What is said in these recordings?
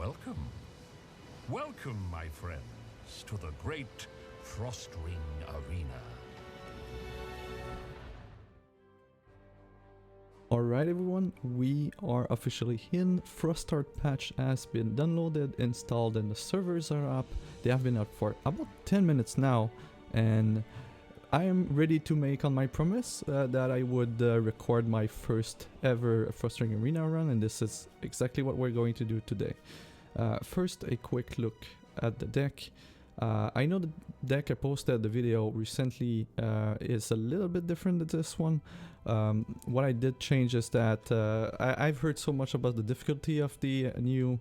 welcome. Welcome, my friends, to the great Frostring Arena. Alright everyone, we are officially in. Froststart patch has been downloaded, installed, and the servers are up. They have been up for about 10 minutes now, and I am ready to make on my promise that I would record my first ever Frostring Arena run, and this is exactly what we're going to do today. First, a quick look at the deck. I know the deck I posted the video recently is a little bit different than this one. What I did change is that I've heard so much about the difficulty of the new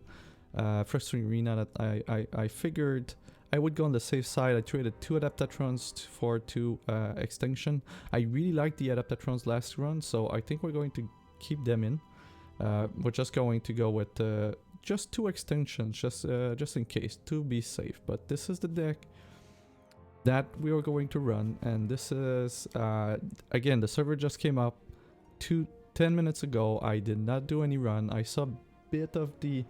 Frostring Arena that I figured I would go on the safe side. I traded 2 Adaptatrons for 2 Extinction. I really liked the Adaptatrons last run, so I think we're going to keep them in. We're just going to go with just 2 extensions, just in case, to be safe. But this is the deck that we are going to run, and this is again, the server just came up 10 minutes ago. I did not do any run. I saw a bit of the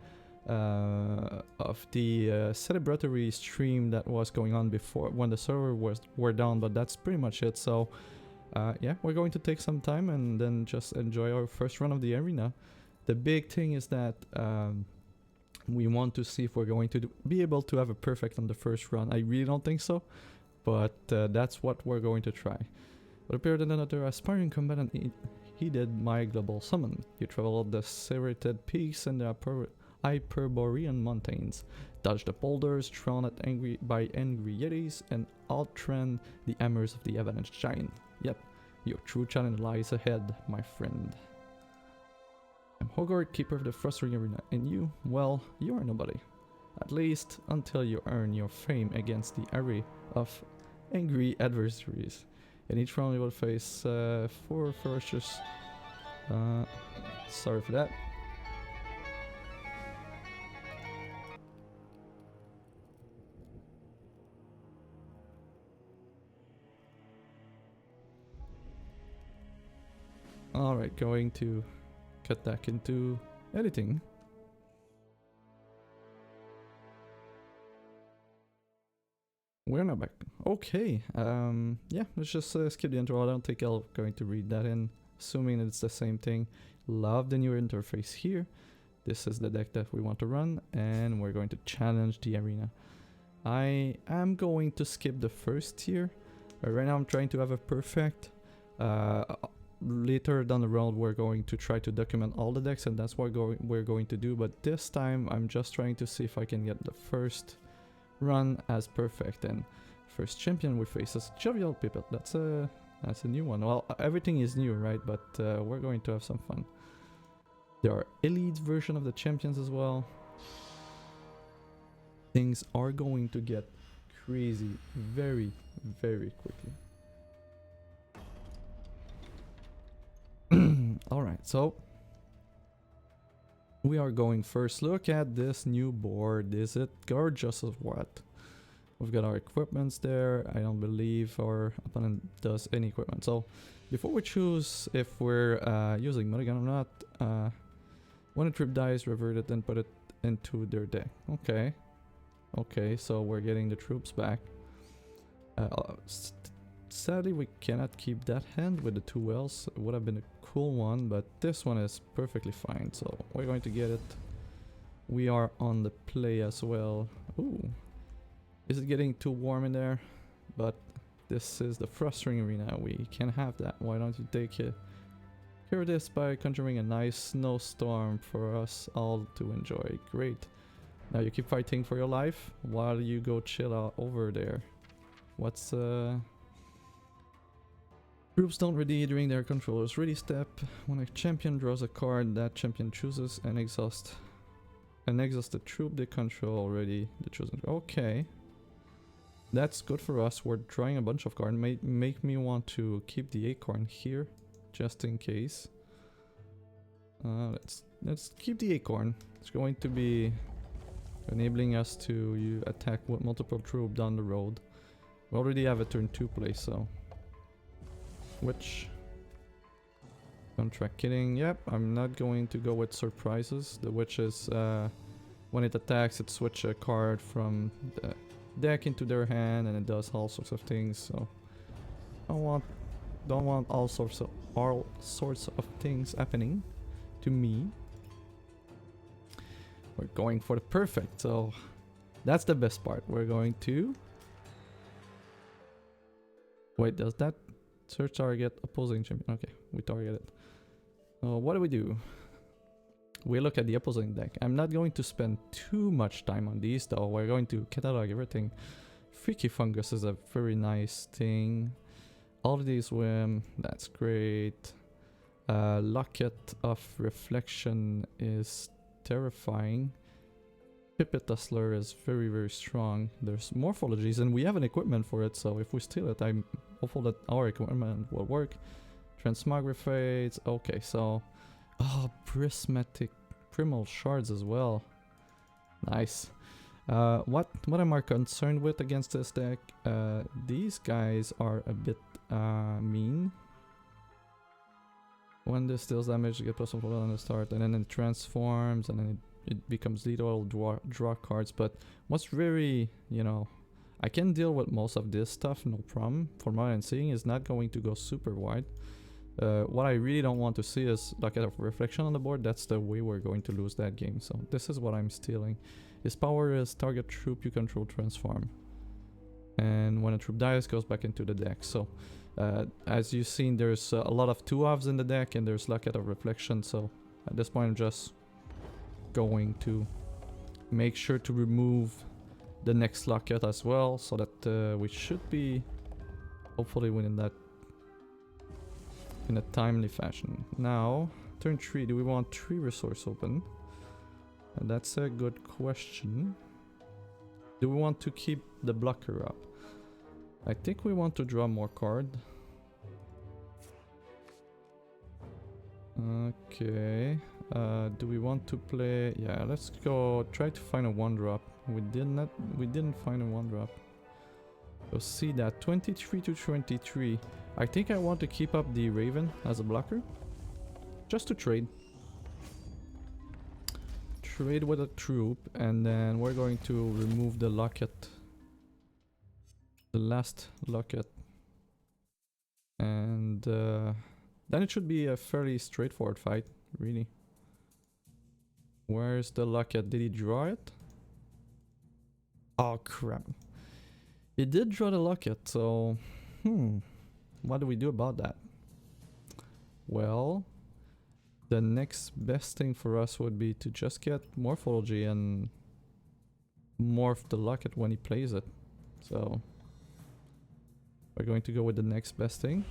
celebratory stream that was going on before when the server were down, but that's pretty much it. So yeah, we're going to take some time and then just enjoy our first run of the arena. The big thing is that we want to see if we're going to be able to have a perfect on the first run. I really don't think so, but that's what we're going to try. What appeared in another aspiring combatant, he did my global summon. You traveled the serrated peaks and the Hyperborean mountains, dodged the boulders thrown at by angry yetis, and outran the hammers of the avalanche giant. Yep, your true challenge lies ahead, my friend. I'm Hogard, keeper of the Frostring Arena, and you, well, you are nobody. At least until you earn your fame against the array of angry adversaries. In each round you will face 4 ferocious... sorry for that. Alright, going to cut back into editing. We're not back. Okay, yeah, let's just skip the intro. I don't think I'm going to read that in, assuming it's the same thing. Love the new interface here. This is the deck that we want to run, and we're going to challenge the arena. I am going to skip the first tier. Right now I'm trying to have a perfect. Later down the road we're going to try to document all the decks, and that's what we're going to do, but this time I'm just trying to see if I can get the first run as perfect. And first champion we face is Jovial Pipit. That's a new one. Well, everything is new, right? But we're going to have some fun. There are elite version of the champions as well. Things are going to get crazy very, very quickly. Alright, so we are going first. Look at this new board. Is it gorgeous or what? We've got our equipments there. I don't believe our opponent does any equipment. So before we choose if we're using mulligan or not, when a trip dies, revert it and put it into their deck. Okay. Okay, so we're getting the troops back. Sadly, we cannot keep that hand with the 2 wells. It would have been a cool one, but this one is perfectly fine, so we're going to get it. We are on the play as well. Ooh, is it getting too warm in there? But this is the Frostring Arena. We can have that. Why don't you take care of this by conjuring a nice snowstorm for us all to enjoy? Great. Now you keep fighting for your life while you go chill out over there. What's Troops don't ready during their controller's ready step. When a champion draws a card, that champion chooses an exhaust the troop they control already. The chosen. Okay, that's good for us. We're drawing a bunch of cards. Make me want to keep the acorn here, just in case. Let's keep the acorn. It's going to be enabling us to attack with multiple troops down the road. We already have a turn 2 play, so. Which contract killing. Yep, I'm not going to go with surprises. The witch is When it attacks, it switches a card from the deck into their hand, and it does all sorts of things. So don't want all sorts of things happening to me. We're going for the perfect, so that's the best part. We're going to wait. Does that search target opposing champion? Okay, we target it. What do we do? We look at the opposing deck. I'm not going to spend too much time on these though. We're going to catalog everything. Freaky Fungus is a very nice thing. All of these whim, that's great. Locket of Reflection is terrifying. Pipit Tussler is very, very strong. There's morphologies and we have an equipment for it, so if we steal it, I'm hopeful that our equipment will work. Transmogrifates, okay, so... Oh, prismatic primal shards as well. Nice. What am I concerned with against this deck? These guys are a bit mean. When this deals damage, you get +1 on the start, and then it transforms, and then it becomes lethal, draw cards. But what's very, you know, I can deal with most of this stuff, no problem. From what I'm seeing, is not going to go super wide. What I really don't want to see is Locket of Reflection on the board. That's the way we're going to lose that game. So this is what I'm stealing. His power is target troop you control transform. And when a troop dies, goes back into the deck. So as you've seen, there's a lot of 2-ofs in the deck and there's Locket of Reflection. So at this point, I'm just going to make sure to remove the next Locket as well. So that we should be hopefully winning that in a timely fashion. Now, turn 3, do we want 3 resource open? And that's a good question. Do we want to keep the blocker up? I think we want to draw more card. Okay. Do we want to play? Yeah, let's go try to find a 1-drop. We didn't find a 1-drop. So see that 23 to 23. I think I want to keep up the Raven as a blocker. Just to trade. Trade with a troop, and then we're going to remove the Locket. The last Locket. And then it should be a fairly straightforward fight, really. Where's the Locket? Did he draw it? Oh crap. He did draw the Locket, so... What do we do about that? Well, the next best thing for us would be to just get Morphology and morph the Locket when he plays it. So we're going to go with the next best thing.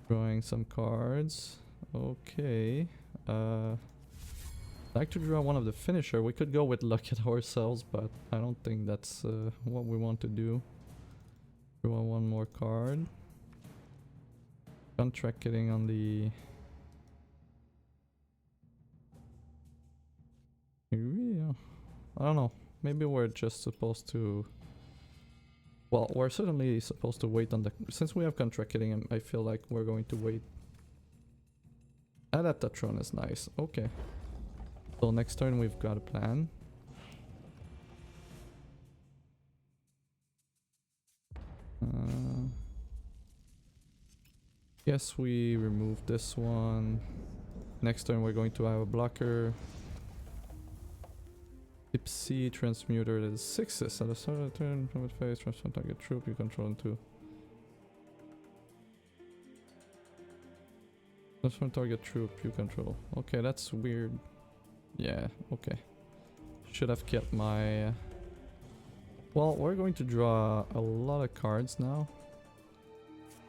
Drawing some cards. Okay. I'd like to draw one of the finisher. We could go with Locket ourselves, but I don't think that's what we want to do. Draw one more card. Contract getting on the... Really? I don't know. Maybe we're just supposed to... Well, we're certainly supposed to wait on the... Since we have contract getting, I feel like we're going to wait. Adaptatron is nice. Okay. So next turn we've got a plan. Yes, we remove this one. Next turn we're going to have a blocker. Tipsy Transmuter, that is 6s. At the start of the turn, from its face, transform target troop you control into. Transform target troop you control. Okay, that's weird. Yeah, okay. Should have kept my... Well, we're going to draw a lot of cards now.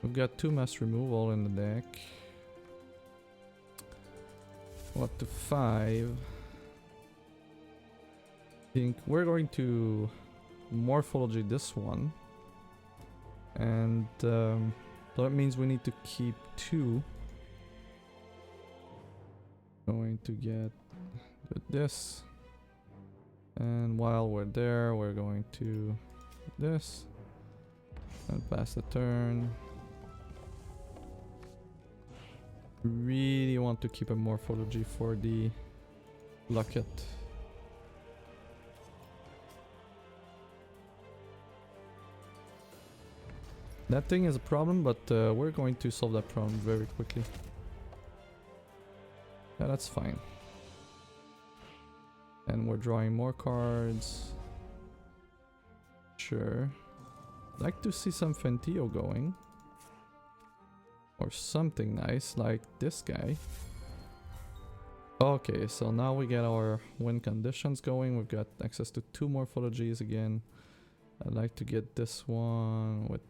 We've got 2 mass removal in the deck. What to 5? I think we're going to Morphology this one. And so that means we need to keep 2. Going to get this. And while we're there, we're going to this. And pass the turn. Really want to keep a Morphology for the Lock it. That thing is a problem, but we're going to solve that problem very quickly. Yeah, that's fine. And we're drawing more cards. Sure. I'd like to see some Fentio going. Or something nice, like this guy. Okay, so now we get our win conditions going. We've got access to 2 morphologies again. I'd like to get this one with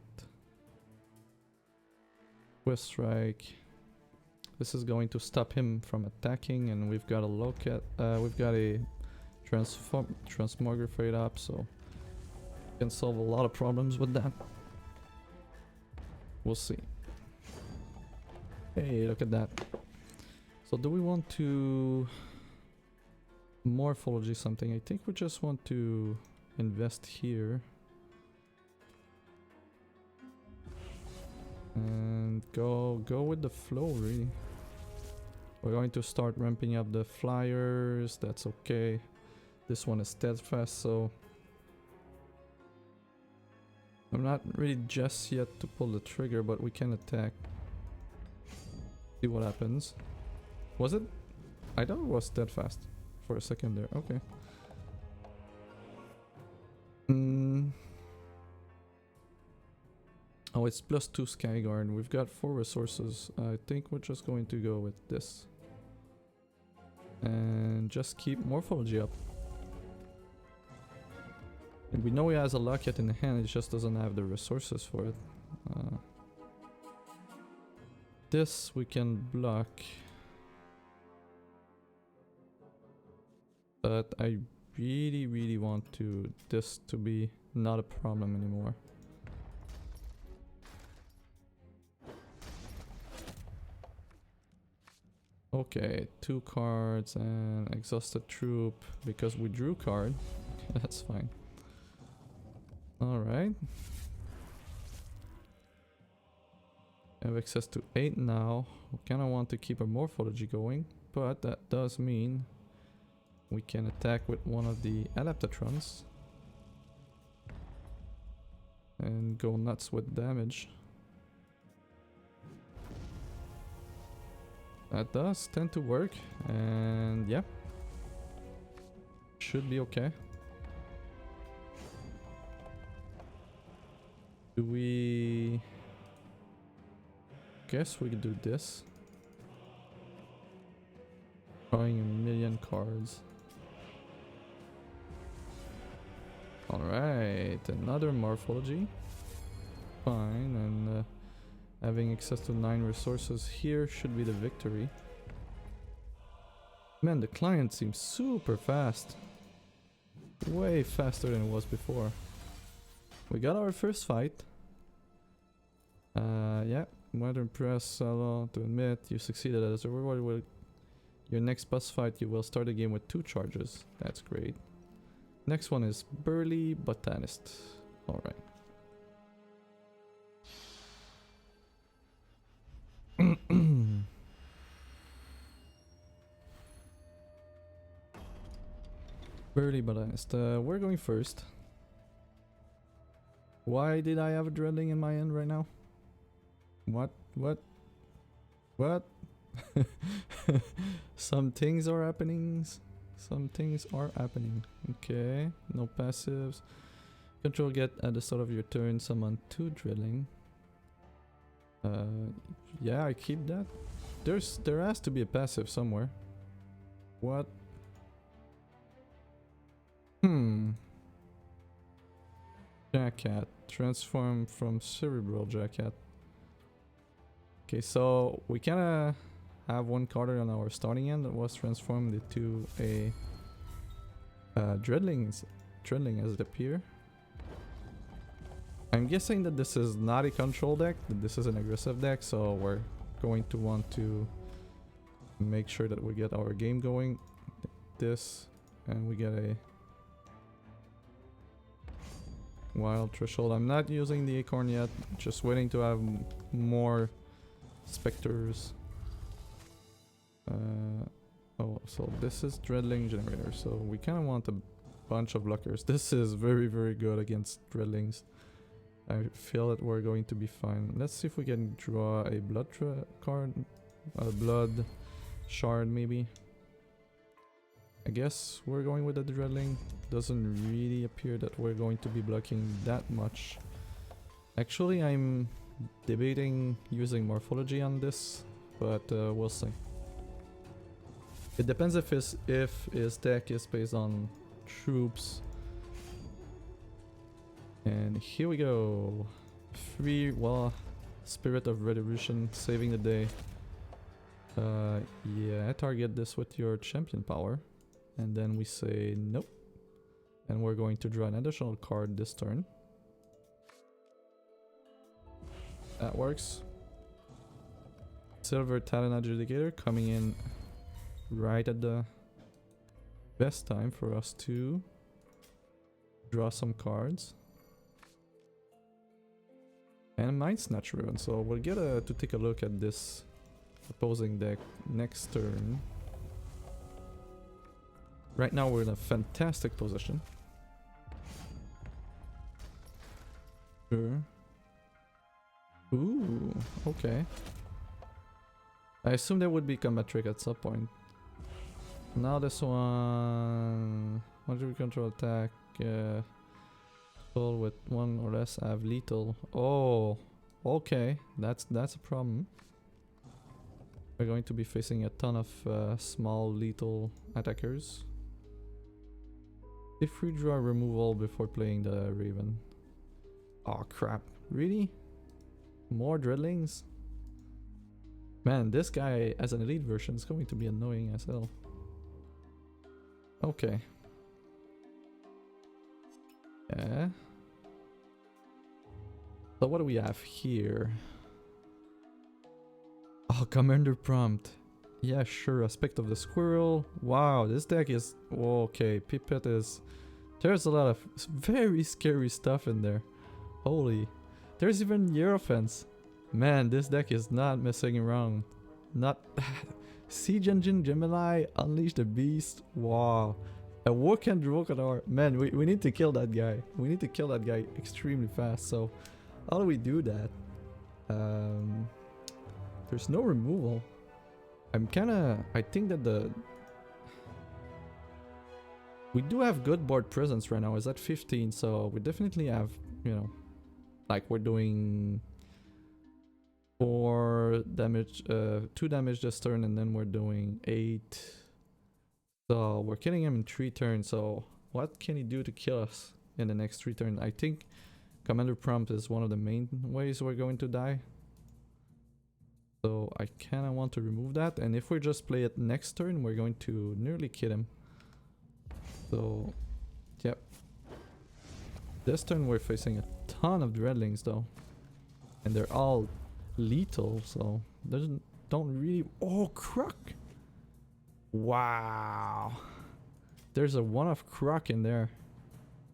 Twist Strike. This is going to stop him from attacking, and we've got a locket. We've got a transmogrifate up, so we can solve a lot of problems with that. We'll see. Hey, look at that. So do we want to morphology something? I think we just want to invest here. And go with the flow, really. We're going to start ramping up the flyers. That's okay. This one is steadfast, so I'm not ready just yet to pull the trigger, but we can attack. See what happens. Was it? I thought it was steadfast for a second there. Okay. Oh, it's +2 Skyguard. We've got 4 resources. I think we're just going to go with this. And just keep morphology up. And we know he has a locket in the hand, it just doesn't have the resources for it. This we can block. But I really want this to be not a problem anymore. Okay, 2 cards and exhausted troop because we drew card. That's fine. Alright. I have access to 8 now. We kinda want to keep our morphology going, but that does mean we can attack with one of the Adaptatrons and go nuts with damage. That does tend to work, and yeah, should be okay. Do we... Guess we could do this. Drawing a million cards. Alright, another morphology. Fine, and having access to 9 resources here should be the victory. Man, the client seems super fast. Way faster than it was before. We got our first fight. Yeah, Modern Press, Salo, to admit you succeeded as a reward with your next boss fight. You will start the game with 2 charges. That's great. Next one is Burly Botanist. Alright. Burly Botanist. We're going first. Why did I have a dreadling in my end right now? What? Some things are happening. Some things are happening. Okay, no passives. Control get at the start of your turn, summon 2 drilling. Yeah, I keep that. There has to be a passive somewhere. What? Jackhat. Transform from Cerebral Jackhat. Okay, so we kinda have 1 card on our starting end that was transformed into a Dreadling as it appears. I'm guessing that this is not a control deck, that this is an aggressive deck, so we're going to want to make sure that we get our game going. This, and we get a Wild Threshold. I'm not using the Acorn yet, just waiting to have more Spectres. Oh, so this is Dreadling generator, so we kind of want a bunch of blockers. This is very, very good against Dreadlings. I feel that we're going to be fine. Let's see if we can draw a blood card. A blood shard, maybe. I guess we're going with the Dreadling. Doesn't really appear that we're going to be blocking that much. Actually, I'm debating using Morphology on this, but we'll see. It depends if his deck is based on troops. And here we go. Free, well, Spirit of Retribution, saving the day. Yeah, target this with your champion power. And then we say nope. And we're going to draw an additional card this turn. That works. Silver Talon Adjudicator coming in right at the best time for us to draw some cards. And Mind Snatch Ribbon, so we'll get to take a look at this opposing deck next turn. Right now we're in a fantastic position. Sure. Ooh, okay. I assume there would be combat trick at some point. Now this one... What do we control attack? With one or less have lethal. Oh, okay. That's a problem. We're going to be facing a ton of small lethal attackers. If we draw removal before playing the Raven. Oh crap. Really? More Dreadlings? Man, this guy as an elite version is going to be annoying as hell. Okay. Yeah. So what do we have here? Oh, Commander Prompt. Yeah, sure. Aspect of the Squirrel. Wow, this deck is... Okay, Pipette is... There's a lot of very scary stuff in there. Holy. There's even Hierophants. Man, this deck is not messing around. Not... Siege Engine Gemini, Unleash the Beast. Wow. A Woken Drokador. Man, we need to kill that guy. We need to kill that guy extremely fast. So, how do we do that? There's no removal. I think that we do have good board presence right now. It's at 15, so we definitely have, you know, like we're doing 4 damage, 2 damage this turn, and then we're doing 8. So we're killing him in 3 turns. So what can he do to kill us in the next 3 turns? I think Commander Prompt is one of the main ways we're going to die. So I kind of want to remove that. And if we just play it next turn, we're going to nearly kill him. So, yep. This turn we're facing a ton of Dreadlings though. And they're all lethal, so don't really... Oh, Croc! Wow. There's a one-off Croc in there.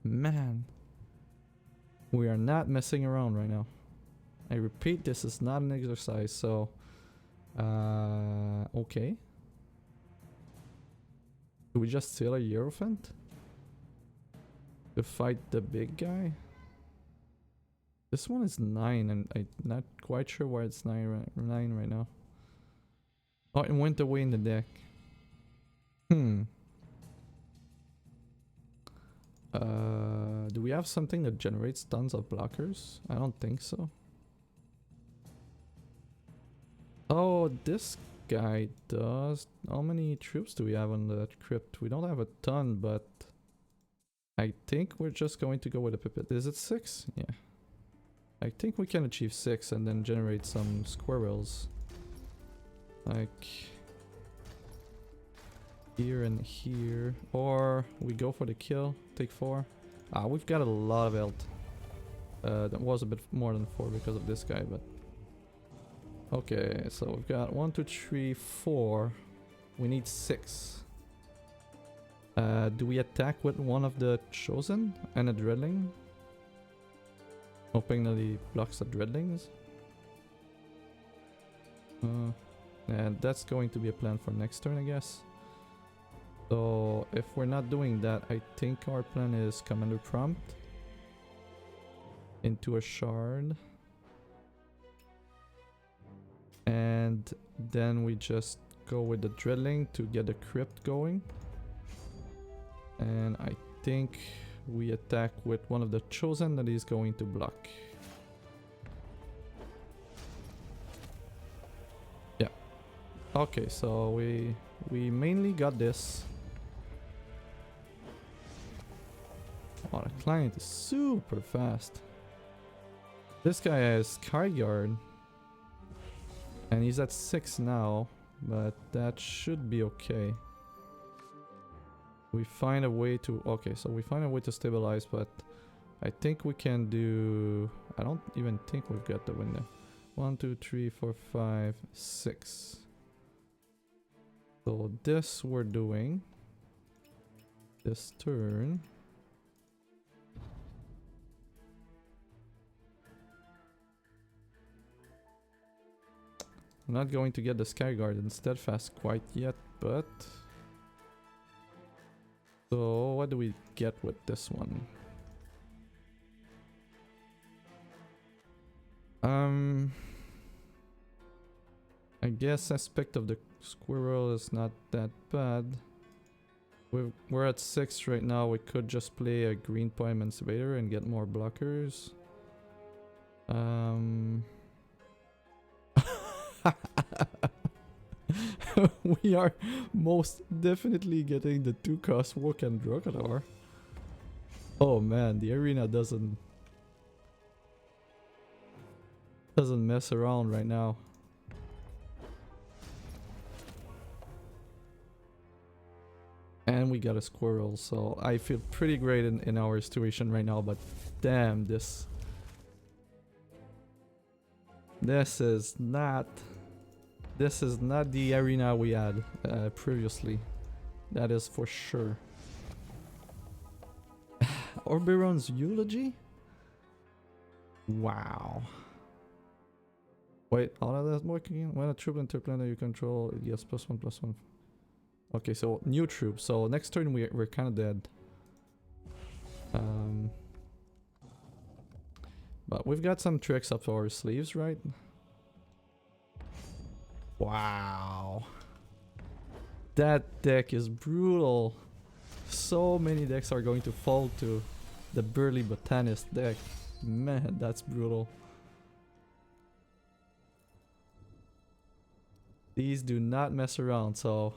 Man. We are not messing around right now. I repeat, this is not an exercise, so... okay. Do we just steal a Hierophant? To fight the big guy? This one is 9, and I'm not quite sure why it's 9 right now. Oh, it went away in the deck. Do we have something that generates tons of blockers? I don't think so. Oh, this guy does. How many troops do we have on the crypt? We don't have a ton, but I think we're just going to go with a pipette. Is it 6? Yeah. I think we can achieve 6 and then generate some squirrels. Like here and here. Or we go for the kill, take 4. Ah, we've got a lot of health. That was a bit more than 4 because of this guy, but... Okay, so we've got 1, 2, 3, 4. We need 6. Do we attack with one of the Chosen and a Dreadling? Hoping that he blocks the Dreadlings. And that's going to be a plan for next turn, I guess. So if we're not doing that, I think our plan is commander prompt into a shard. And then we just go with the drilling to get the crypt going. And I think we attack with one of the chosen that is going to block. Yeah. Okay, so we mainly got this. Oh, the client is super fast. This guy has card guard. And he's at 6 now, but that should be okay. We find a way to... Okay, so we find a way to stabilize, but I think we can do... I don't even think we've got the window. 1, 2, 3, 4, 5, 6. So this we're doing. This turn. I'm not going to get the Skyguard and Steadfast quite yet, but... So, what do we get with this one? I guess aspect of the squirrel is not that bad. We're at 6 right now. We could just play a green paw emancipator and get more blockers. We are most definitely getting the 2-cost Walk and Drogador. Oh man, the arena doesn't mess around right now. And we got a squirrel, so I feel pretty great in our situation right now, but damn, this is not the arena we had previously. That is for sure. Oberon's eulogy? Wow. Wait, all of that working? When a troop interplanar you control, it gets +1/+1. Okay, so new troop. So next turn we're kind of dead. But we've got some tricks up our sleeves, right? Wow. That deck is brutal. So many decks are going to fall to the Burly Botanist deck. Man, that's brutal. These do not mess around, so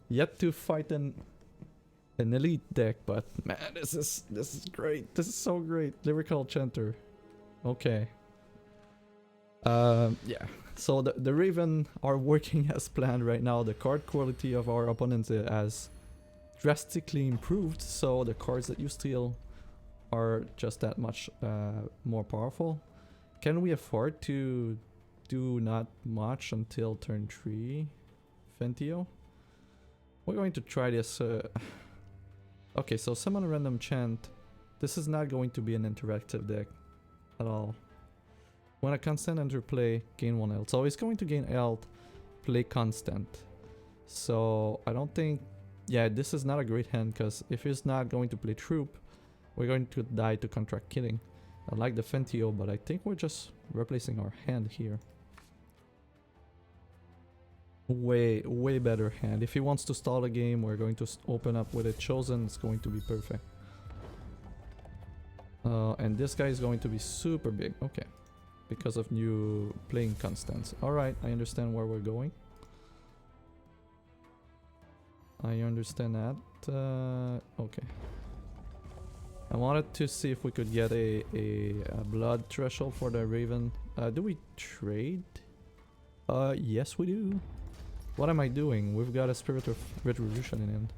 yet to fight an elite deck, but man, this is great. This is so great. Lyrical Chanter. Okay. Yeah. So the Raven are working as planned right now. The card quality of our opponents has drastically improved, so the cards that you steal are just that much more powerful. Can we afford to do not much until turn 3, Fentio? We're going to try this. Okay, so summon a random chant. This is not going to be an interactive deck at all. When a constant enter play, gain 1 health. So he's going to gain health, play constant. So I don't think... Yeah, this is not a great hand, because if he's not going to play troop, we're going to die to contract killing. I like the Fentio, but I think we're just replacing our hand here. Way better hand. If he wants to stall a game, we're going to open up with a chosen. It's going to be perfect. And this guy is going to be super big. Okay. Because of new playing constants. Alright, I understand where we're going. I understand that. Okay. I wanted to see if we could get a blood threshold for the Raven. Do we trade? Yes we do. What am I doing? We've got a Spirit of Retribution in hand.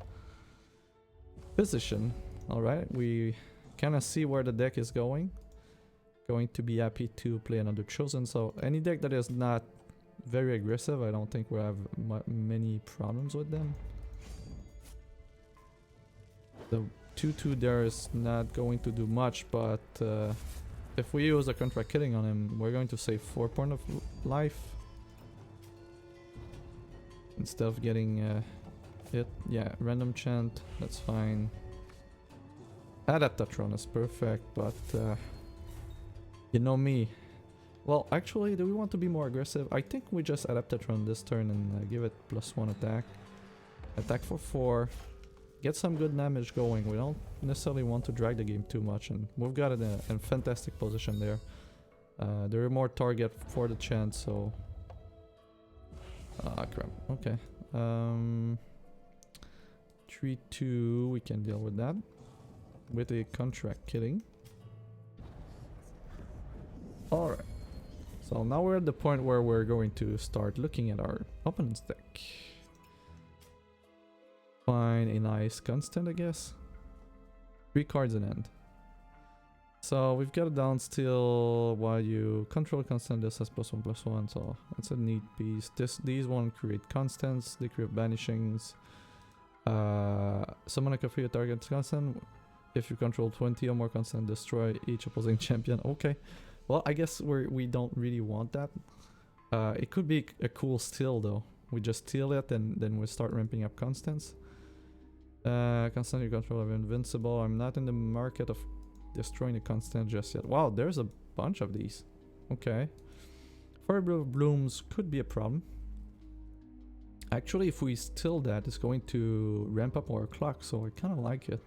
Position. Alright, we kind of see where the deck is going. Going to be happy to play another chosen. So any deck that is not very aggressive, I don't think we'll have many problems with them. The 2/2 there is not going to do much, but if we use a contract killing on him, we're going to save 4 points of life instead of getting it? Yeah, random chant, that's fine. Adaptatron is perfect, but you know me. Well, actually, do we want to be more aggressive? I think we just Adaptatron this turn and give it +1 attack. Attack for 4. Get some good damage going. We don't necessarily want to drag the game too much, and we've got it in a fantastic position there. There are more target for the chance, so... Ah, crap. Okay. 3-2, we can deal with that. With a contract killing. Alright. So now we're at the point where we're going to start looking at our opponent's deck. Find a nice constant, I guess. 3 cards in end. So we've got a down still while you control constant. This has +1/+1, so that's a neat piece. These won't create constants, they create banishings. Summon a copy of target constant. If you control 20 or more constant, destroy each opposing champion. Okay. Well, I guess we don't really want that. It could be a cool steal though. We just steal it and then we start ramping up constants. Constant you control are invincible. I'm not in the market of destroying the constant just yet. Wow, there's a bunch of these. Okay. Fire blooms could be a problem. Actually, if we steal that, it's going to ramp up our clock, so I kind of like it.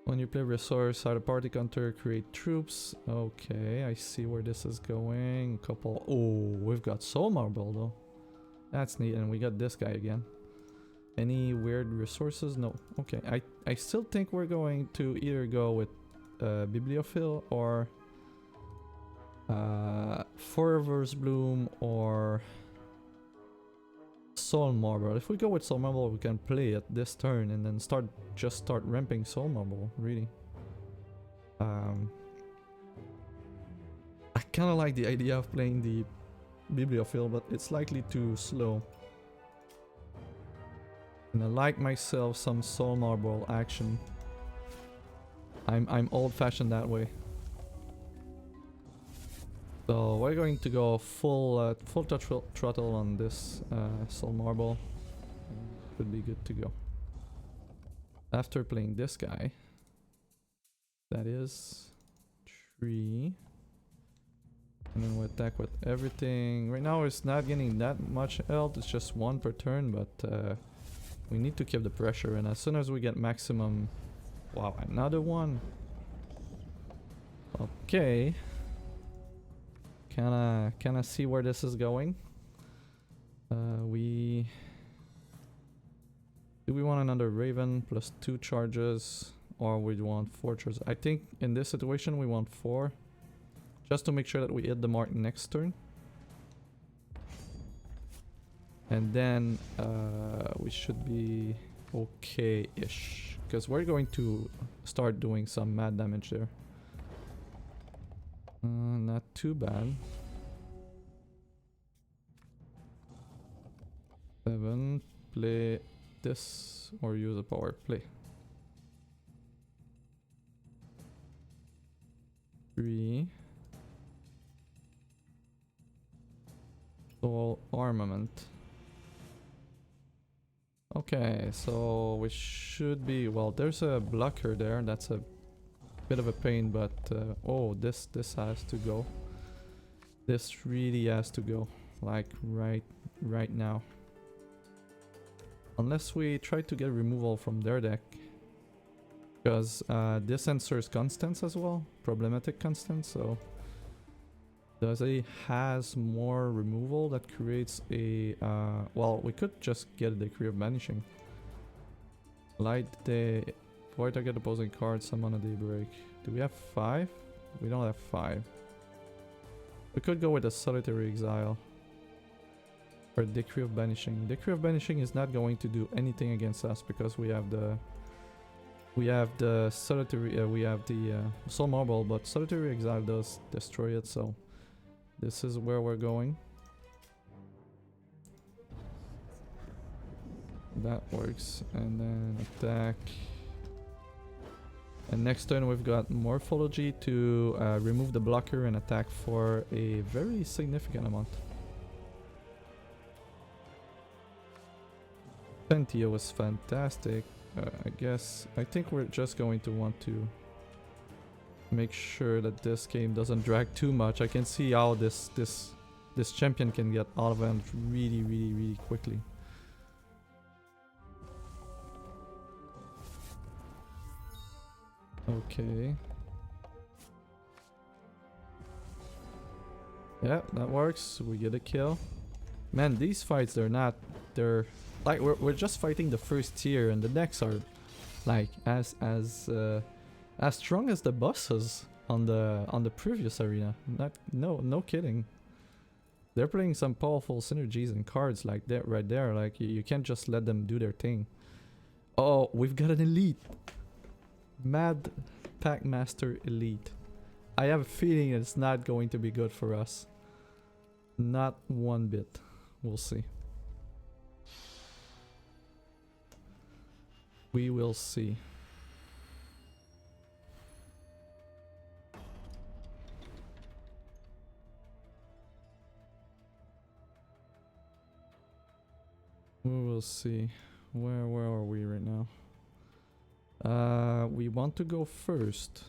When you play resource, add a party counter, create troops. Okay, I see where this is going. Couple. Oh, we've got Soul Marble though. That's neat, and we got this guy again. Any weird resources? No. Okay, I still think we're going to either go with Bibliophile or Forever's Bloom or Soul Marble. If we go with Soul Marble, we can play it this turn and then start ramping Soul Marble, really. I kind of like the idea of playing the Bibliophile, but it's slightly too slow. And I like myself some Soul Marble action. I'm old-fashioned that way. So we're going to go full touch throttle on this Soul Marble. Could be good to go. After playing this guy, that is 3. And then we attack with everything. Right now it's not getting that much health, it's just 1 per turn, but we need to keep the pressure, and as soon as we get maximum... Wow, another one! Okay. Kinda see where this is going. Do we want another Raven plus 2 charges, or we want 4 charges? I think in this situation we want 4. Just to make sure that we hit the mark next turn. And then we should be okay-ish. Because we're going to start doing some mad damage there. Not too bad. 7. Play this or use a power play. 3. Soul armament. Okay, so we should be... Well, there's a blocker there. That's a bit of a pain, but... oh, this has to go. This really has to go. Like, right now. Unless we try to get removal from their deck. Because this answers constants as well. Problematic constants, so... Does it has more removal that creates a... well, we could just get a Decree of Banishing. Light the... Void target opposing card, summon a Daybreak. Do we have 5? We don't have 5. We could go with a Solitary Exile. Or Decree of Banishing. Decree of Banishing is not going to do anything against us because we have the... We have the Solitary... we have the Soul Marble, but Solitary Exile does destroy it, so... This is where we're going. That works. And then attack. And next turn we've got Morphology to remove the blocker and attack for a very significant amount. Pentio was fantastic. I think we're just going to want to make sure that this game doesn't drag too much. I can see how this champion can get out of hand really quickly. Okay. Yeah, that works. We get a kill. Man, these fights, they're like we're just fighting the first tier, and the next are like as strong as the bosses on the previous arena. No kidding. They're playing some powerful synergies and cards like that right there. Like you can't just let them do their thing. Oh, we've got an elite. Mad Pack Master Elite. I have a feeling it's not going to be good for us. Not one bit. We'll see. We will see. We will see. Where are we right now? We want to go first.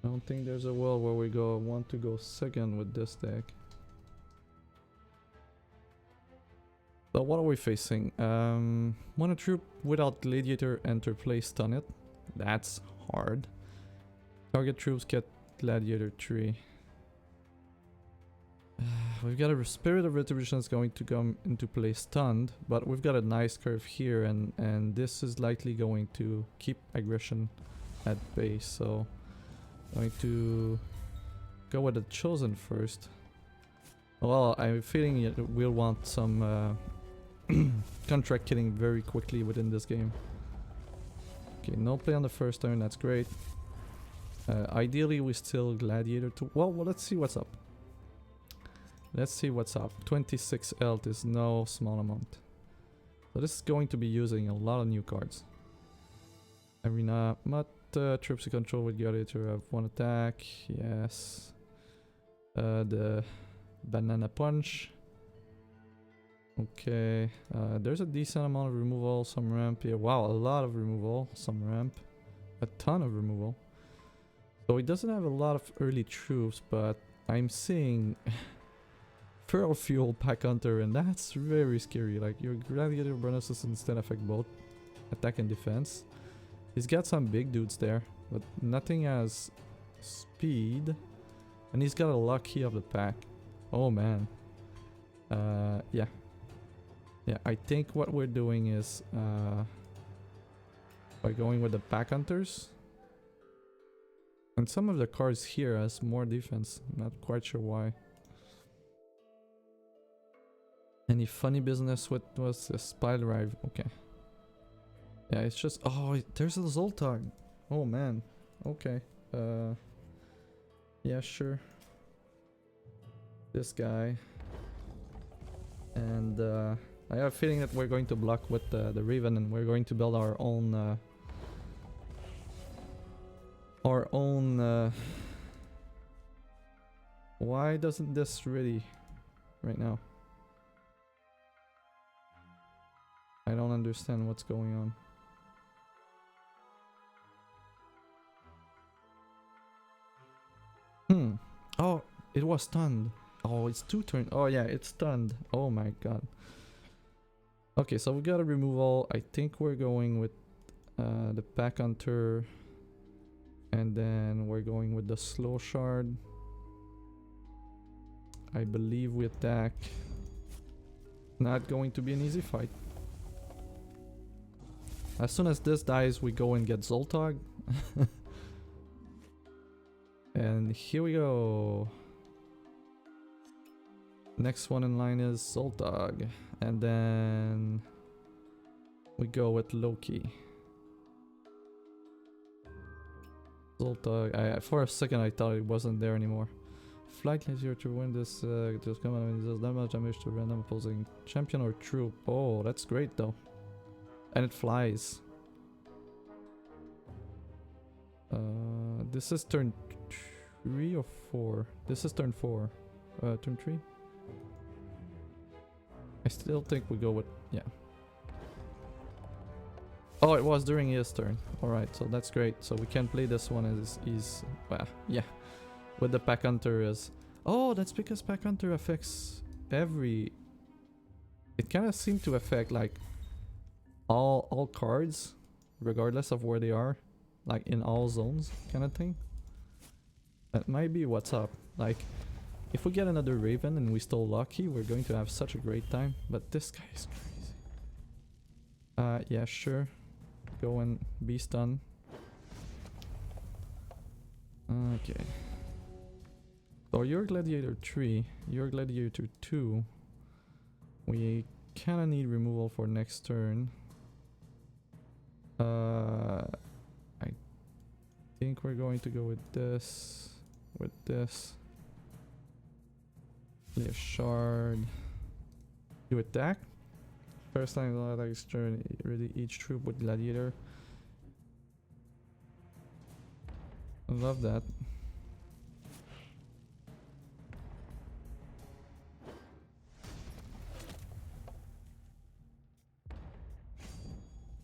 I don't think there's a world where we want to go second with this deck. But what are we facing? Want a troop without gladiator enter play stun it. That's hard. Target troops get gladiator 3. We've got a spirit of retribution that's going to come into play stunned, but we've got a nice curve here, and this is likely going to keep aggression at bay. So going to go with the chosen first. Well, I'm feeling we'll want some contract killing very quickly within this game. Okay, no play on the first turn, that's great. Ideally we still gladiator to well let's see what's up. Let's see what's up. 26 health is no small amount. So this is going to be using a lot of new cards. Arena, Mutt, troops to control with gladiator have 1 attack. Yes. The banana punch. Okay. There's a decent amount of removal, some ramp here. Wow, a lot of removal, some ramp. A ton of removal. So he doesn't have a lot of early troops, but I'm seeing Feral Fuel Pack Hunter, and that's very scary. Like, your gladiator bonuses instead affect both attack and defense. He's got some big dudes there, but nothing has speed. And he's got a lucky of the pack. Oh man. Yeah. Yeah, I think what we're doing is by going with the pack hunters. And some of the cards here has more defense. I'm not quite sure why. Any funny business with was the spy drive? Okay. Yeah, it's just there's a Zoltag. Oh man. Okay. Yeah, sure. This guy. And I have a feeling that we're going to block with the Raven, and we're going to build our own why doesn't this ready right now? I don't understand what's going on. Oh, it was stunned. Oh, it's 2 turns. Oh yeah, it's stunned. Oh my god. Okay, so we got a removal. I think we're going with the pack hunter. And then we're going with the slow shard. I believe we attack. Not going to be an easy fight. As soon as this dies, we go and get Zoltag. And here we go. Next one in line is Zoltag. And then we go with Loki. Zoltag. For a second I thought it wasn't there anymore. Flight easier to win this. Just come on, it does not much damage to random opposing champion or troop. Oh, that's great though. And it flies. This is turn 3 or 4? This is turn 4. Turn 3? I still think we go with... yeah. Oh, it was during his turn. Alright, so that's great. So we can play this one as is. Well, yeah. With the Pack Hunter is. Oh, that's because Pack Hunter affects every. It kind of seemed to affect like all cards, regardless of where they are, like in all zones, kind of thing. That might be what's up. Like, if we get another Raven and we still lucky, we're going to have such a great time. But this guy is crazy. Yeah, sure. Go and be stunned. Okay. So you're Gladiator 3, you're Gladiator 2. We kinda need removal for next turn. I think we're going to go with this. With this. Play a shard. You attack. First time the attack turn, ready each troop with Gladiator. I love that.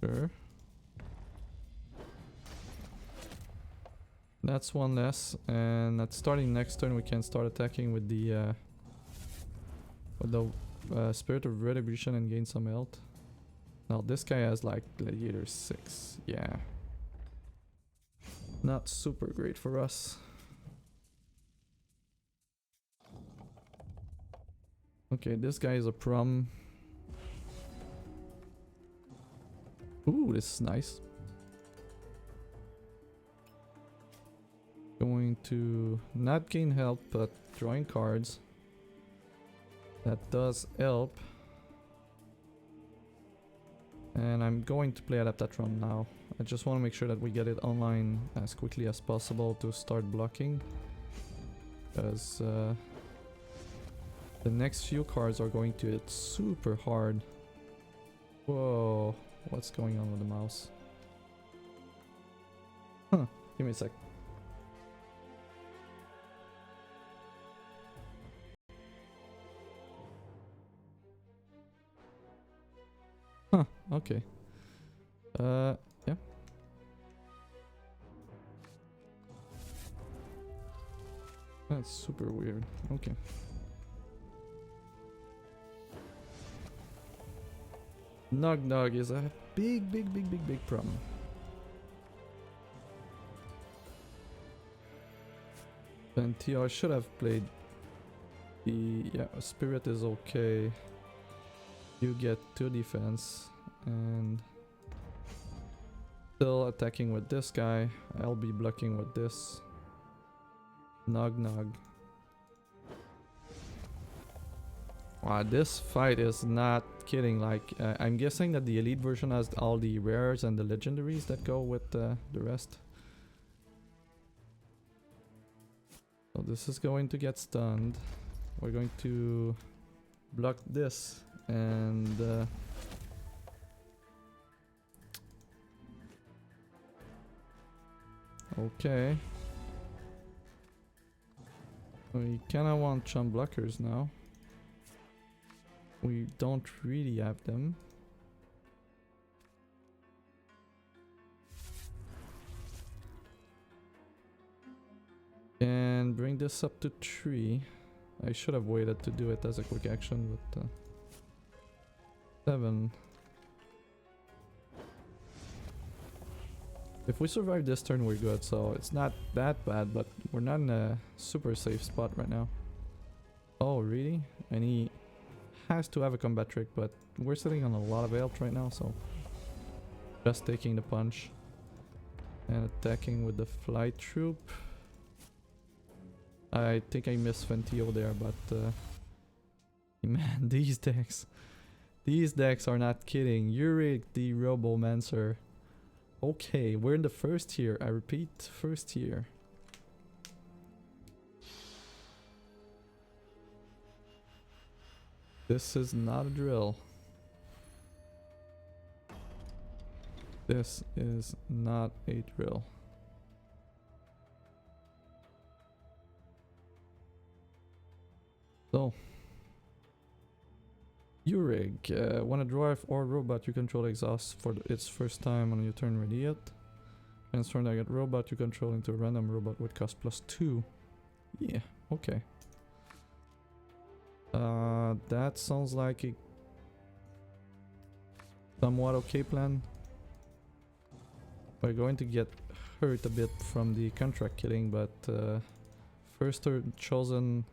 Sure. That's one less, and at starting next turn we can start attacking with the Spirit of Retribution and gain some health. Now this guy has like Gladiator 6, yeah. Not super great for us. Okay, this guy is a Prom. Ooh, this is nice. Going to not gain health, but drawing cards. That does help. And I'm going to play Adaptatron now. I just want to make sure that we get it online as quickly as possible to start blocking. Because the next few cards are going to hit super hard. Whoa, what's going on with the mouse? Huh, give me a sec. Huh, okay. Yeah. That's super weird. Okay. Nog Nog is a big problem. And TR should have played the... yeah, Spirit is okay. You get 2 defense and still attacking with this guy. I'll be blocking with this. Nog Nog. Wow, this fight is not kidding. Like, I'm guessing that the elite version has all the rares and the legendaries that go with the rest. So this is going to get stunned. We're going to block this and okay. We kinda want chump blockers now. We don't really have them. And bring this up to 3. I should have waited to do it as a quick action, but 7. If we survive this turn, we're good, so it's not that bad, but we're not in a super safe spot right now. Oh, really? And he has to have a combat trick, but we're sitting on a lot of health right now, so just taking the punch and attacking with the flight troop. I think I missed Ventio there, but man, these decks are not kidding. Yurik the Robomancer. Okay, we're in the first tier. I repeat, first tier. This is not a drill. This is not a drill. So, Urig, when a drive or robot you control exhausts for its first time on your turn ready yet. Transform target robot you control into a random robot with cost +2. Yeah, okay. That sounds like a somewhat okay plan. We're going to get hurt a bit from the contract killing, but first turn chosen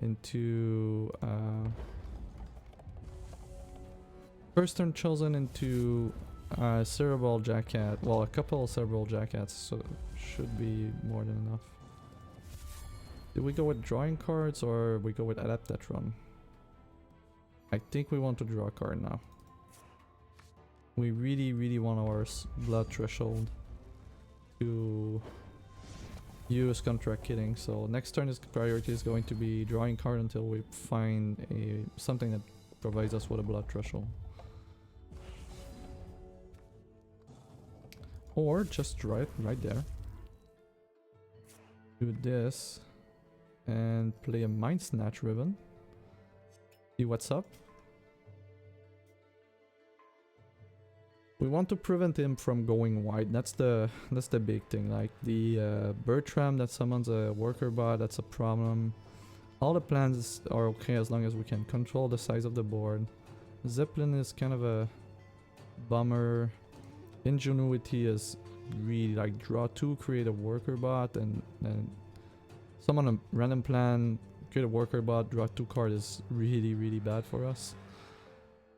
into cerebral jacket. Well, a couple of cerebral jackets, so should be more than enough. Did we go with drawing cards or we go with Adaptatron? I think we want to draw a card now. We really want our blood threshold to use contract killing. So next turn is priority is going to be drawing card until we find something that provides us with a blood threshold. Or just draw it right there. Do this and play a Mind Snatch Ribbon. See what's up. We want to prevent him from going wide. That's the big thing. Like the Bertram that summons a worker bot, that's a problem. All the plans are okay as long as we can control the size of the board. Zeppelin is kind of a bummer. Ingenuity is really like draw 2, create a worker bot, and summon a random plan, create a worker bot, draw 2 card is really bad for us.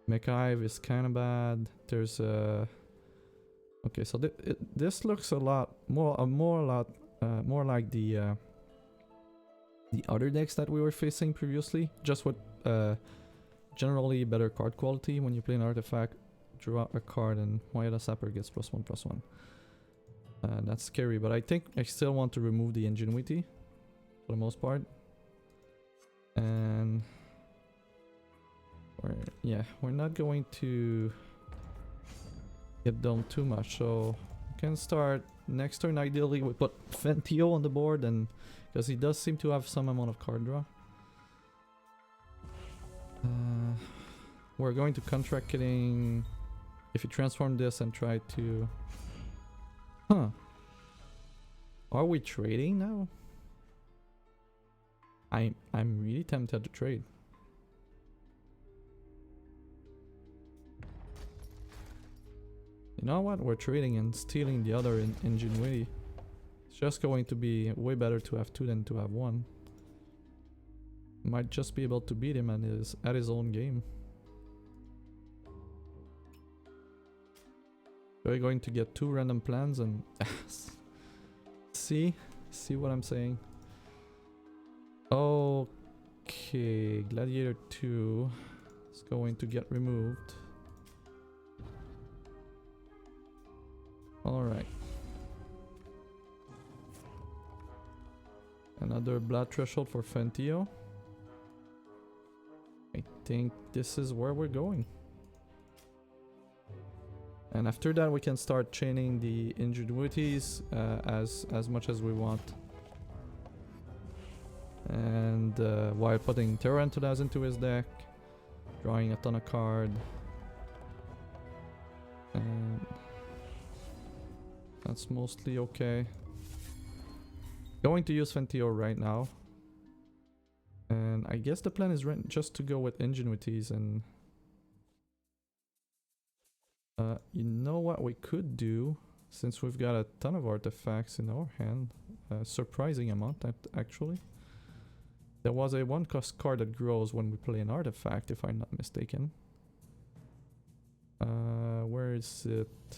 McIve is kind of bad. There's a okay, so this looks a lot more like the other decks that we were facing previously, just with generally better card quality. When you play an artifact, draw a card, and Wayada Sapper gets +1/+1. That's scary, but I think I still want to remove the ingenuity for the most part. And we're not going to get down too much, so we can start next turn ideally with put Fentio on the board, and because he does seem to have some amount of card draw. We're going to contract killing. If you transform this and try to... Are we trading now? I'm really tempted to trade. You know what? We're trading and stealing the other ingenuity. It's just going to be way better to have 2 than to have 1. Might just be able to beat him at his own game. We're going to get 2 random plans and see what I'm saying. Okay, Gladiator 2 is going to get removed. Alright. Another blood threshold for Fentio. I think this is where we're going. And after that we can start chaining the ingenuities as much as we want. And while putting Tarantulas into his deck, drawing a ton of card. And that's mostly okay. Going to use Fentio right now. And I guess the plan is just to go with ingenuities and... you know what we could do, since we've got a ton of artifacts in our hand, a surprising amount actually. There was a 1-cost card that grows when we play an artifact, if I'm not mistaken. Where is it?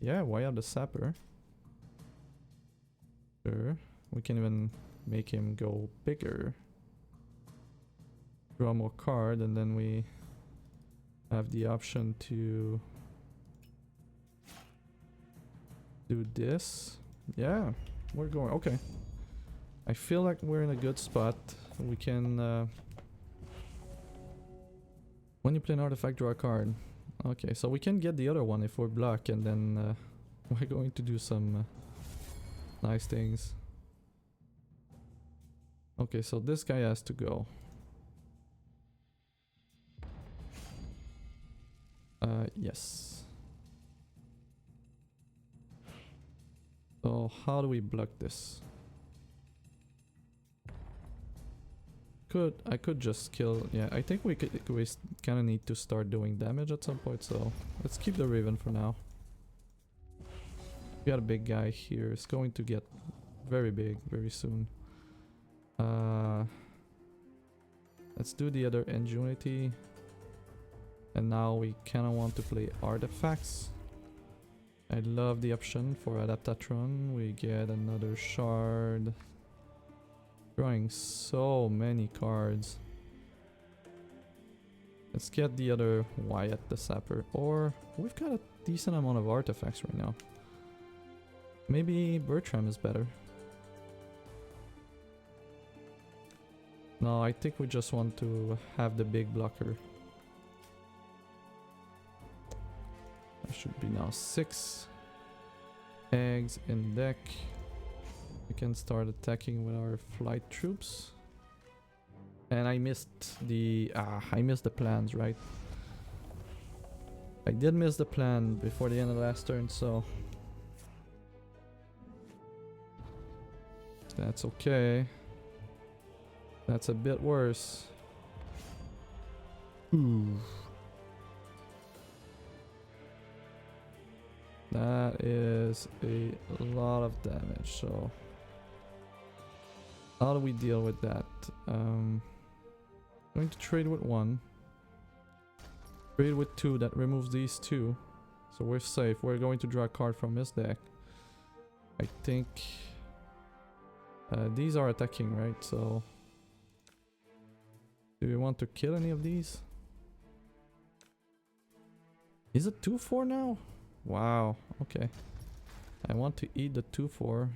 Yeah, Wayada Sapper. Sure, we can even make him go bigger. Draw more card, and then we have the option to do this. Yeah, we're going okay. I feel like we're in a good spot. We can when you play an artifact, draw a card. Okay, so we can get the other one if we're blocked, and then we're going to do some nice things. Okay, so this guy has to go. Yes. So how do we block this? I could just kill. Yeah, I think we kind of need to start doing damage at some point. So let's keep the Raven for now. We got a big guy here. It's going to get very big very soon. Let's do the other Ingenuity. And now we kind of want to play artifacts. I love the option for Adaptatron. We get another shard. Drawing so many cards. Let's get the other Wyatt the Sapper. Or we've got a decent amount of artifacts right now. Maybe Bertram is better. No, I think we just want to have the big blocker. That should be now 6 eggs in deck. We can start attacking with our flight troops. And I missed the plans, right? I did miss the plan before the end of the last turn, so that's okay. That's a bit worse. Ooh. That is a lot of damage, so how do we deal with that? Going to trade with 1. Trade with 2, that removes these 2. So we're safe. We're going to draw a card from his deck. I think these are attacking, right? So do we want to kill any of these? Is it 2/4 now? Wow, okay. I want to eat the 2/4.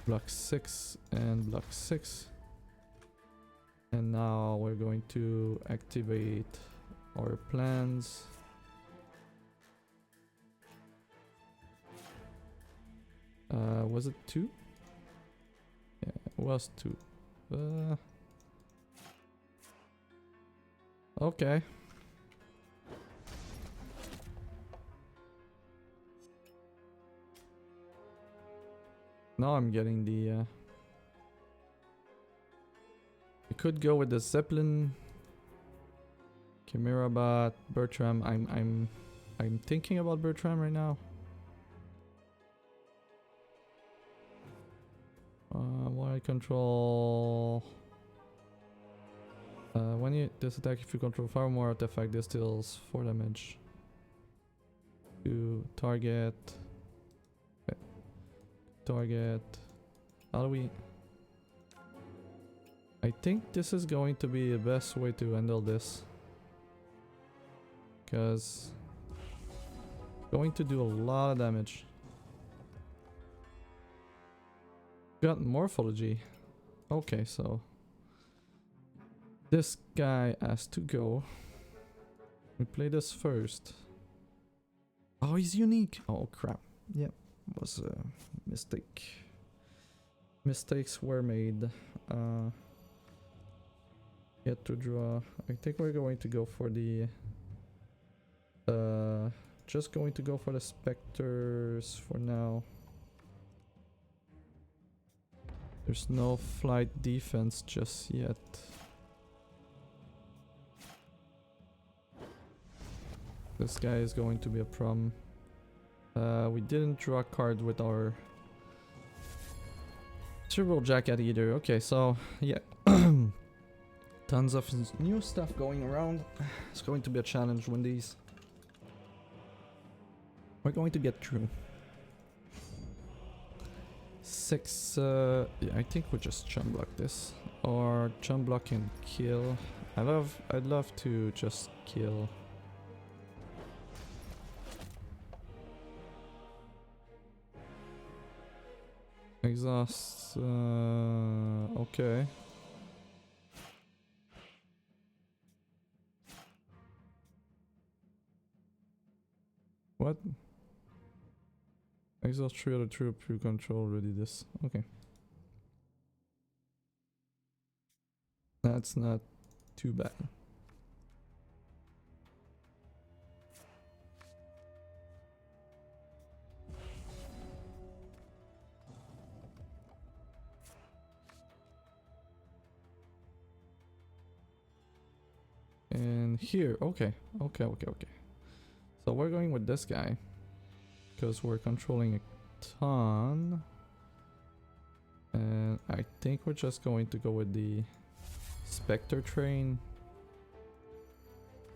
Block 6 and block 6. And now we're going to activate our plans. Was it 2? Yeah, it was 2. Okay. Now I'm getting the I could go with the Zeppelin, Chimera Bot, Bertram. I'm thinking about Bertram right now. Why control? When you this attack, if you control 5 more artifact, this deals 4 damage to target. Okay. Target. How do we? I think this is going to be the best way to handle this, because going to do a lot of damage. Got Morphology. Okay, so this guy has to go. We play this first. Oh, he's unique. Oh crap. Yep, was a mistake. Mistakes were made. Get to draw. I think we're going to go for the just going to go for the specters for now. There's no flight defense just yet. This guy is going to be a problem. We didn't draw a card with our Cerebral Jacket either. Okay, so yeah. Tons of new stuff going around. It's going to be a challenge when these. We're going to get through. 6, yeah, I think we just chum block this. Or chum block and kill. I'd love to just kill. Exhaust, okay. What? Exhaust 3 other troop you control already this. Okay. That's not too bad. And here, okay. So we're going with this guy because we're controlling a ton. And I think we're just going to go with the Spectre train.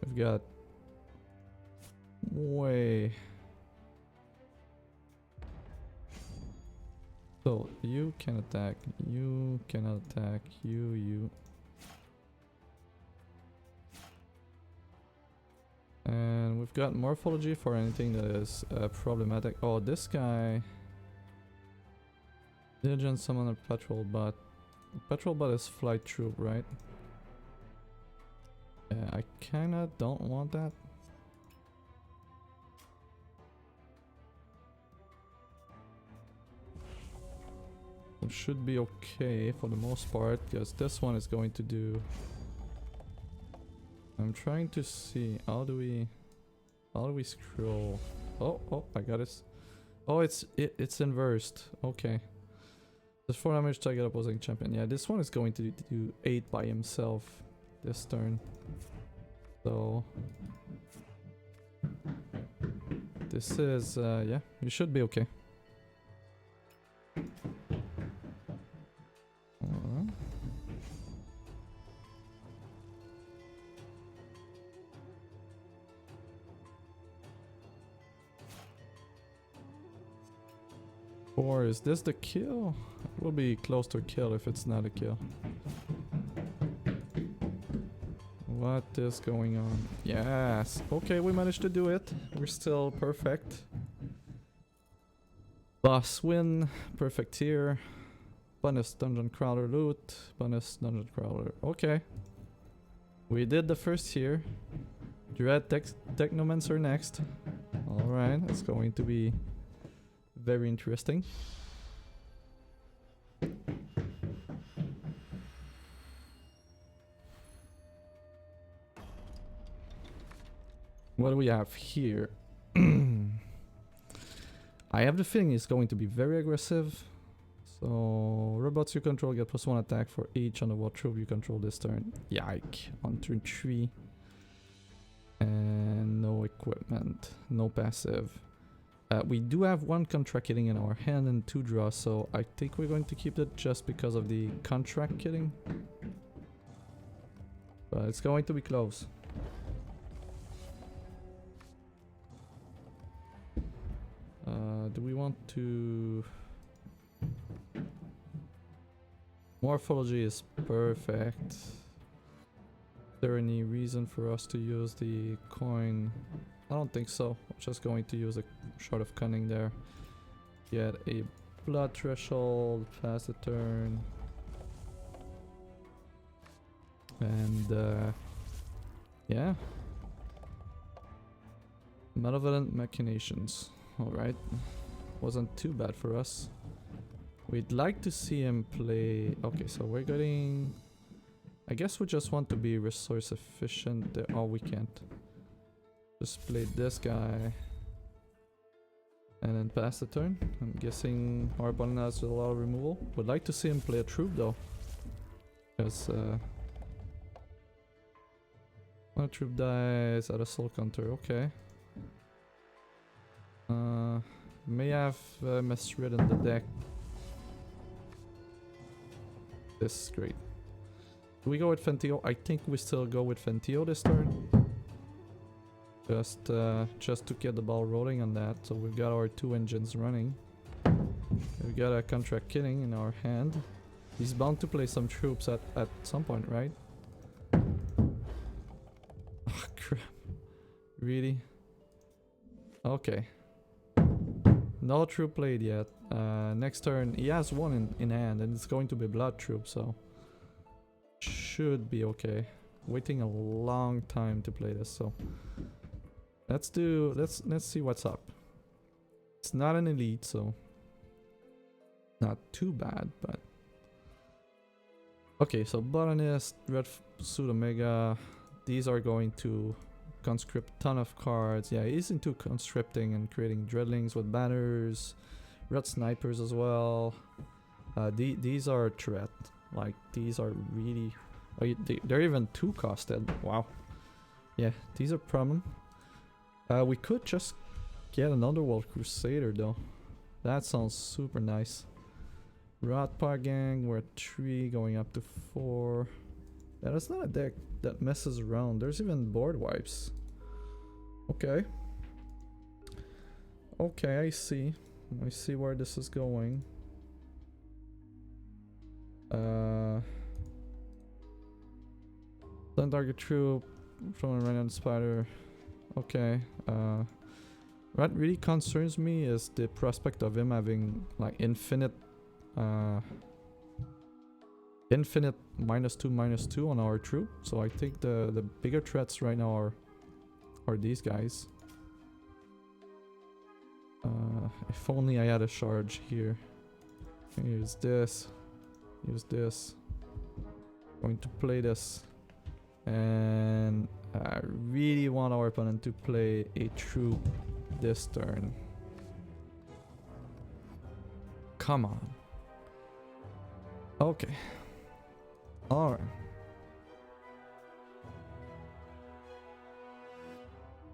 We've got way. So you can attack, you cannot attack, you. And we've got morphology for anything that is problematic. Oh, this guy. Diligent summon a patrol bot. Patrol bot is flight troop, right? Yeah, I kinda don't want that. It should be okay for the most part, because this one is going to do... I'm trying to see, how do we scroll? Oh, I got it. Oh, it's inversed. Okay. There's 4 damage target opposing champion. Yeah, this one is going to do 8 by himself this turn. So this is yeah, you should be okay. Or is this the kill? It will be close to a kill if it's not a kill. What is going on? Yes! Okay, we managed to do it. We're still perfect. Boss win. Perfect here. Bonus dungeon crawler loot. Bonus dungeon crawler. Okay. We did the first here. Dread Technomancer next. Alright, it's going to be very interesting. What do we have here? I have the feeling it's going to be very aggressive. So robots you control get +1 attack for each underwater troop you control this turn. Yike. On turn 3. And no equipment. No passive. We do have 1 contract killing in our hand and 2 draws, so I think we're going to keep it just because of the contract killing. But it's going to be close. Do we want to... Morphology is perfect. Is there any reason for us to use the coin? I don't think so. I'm just going to use a shard of cunning there. Get a blood threshold, pass the turn. And yeah. Malevolent machinations. Alright. Wasn't too bad for us. We'd like to see him play... Okay, so we're getting... I guess we just want to be resource efficient. Oh, we can't. Just play this guy. And then pass the turn. I'm guessing our opponent has a lot of removal. Would like to see him play a troop though. Because one troop dies at a soul counter. Okay. May have misread in the deck. This is great. Do we go with Fentio? I think we still go with Fentio this turn. Just to get the ball rolling on that. So we've got our 2 engines running. We've got a contract killing in our hand. He's bound to play some troops at some point, right? Oh crap. Really? Okay. No troop played yet. Next turn, he has 1 in hand and it's going to be blood troop, so should be okay. Waiting a long time to play this, so let's see what's up. It's not an elite, so not too bad, but okay. So botanist, red suit omega, these are going to conscript ton of cards. Yeah, he's into conscripting and creating dreadlings with banners, red snipers as well. These are threat. Like these are really, they're even 2 costed. Wow. Yeah, these are problem. We could just get an Underworld Crusader though. That sounds super nice. Rotpa Gang, we're at 3 going up to 4. Yeah, that's not a deck that messes around. There's even board wipes. Okay. Okay, I see. I see where this is going. Don't target troop from a random spider. Okay. What really concerns me is the prospect of him having like infinite -2/-2 on our troop. So I think the bigger threats right now are these guys. If only I had a charge here. Use this. Use this. Going to play this. And I really want our opponent to play a troop this turn. Come on. Okay. Alright.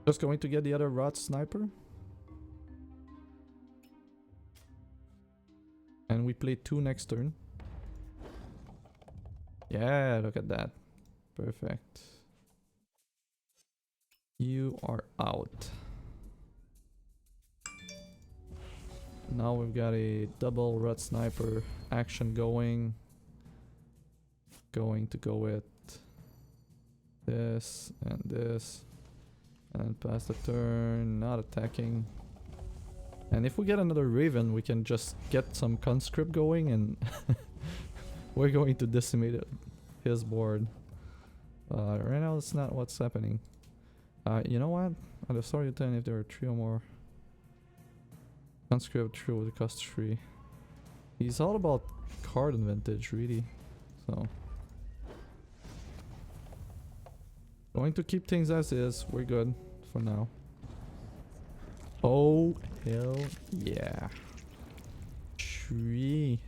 Just going to get the other rot sniper. And we play 2 next turn. Yeah, look at that. Perfect. You are out. Now we've got a double red sniper action going. Going to go with this and this. And pass the turn, not attacking. And if we get another Raven, we can just get some conscript going and we're going to decimate his board. Right now that's not what's happening. You know what? At the start of your turn, if there are 3 or more conscript, true would cost 3. He's all about card advantage, really. So going to keep things as is. We're good for now. Oh hell yeah! 3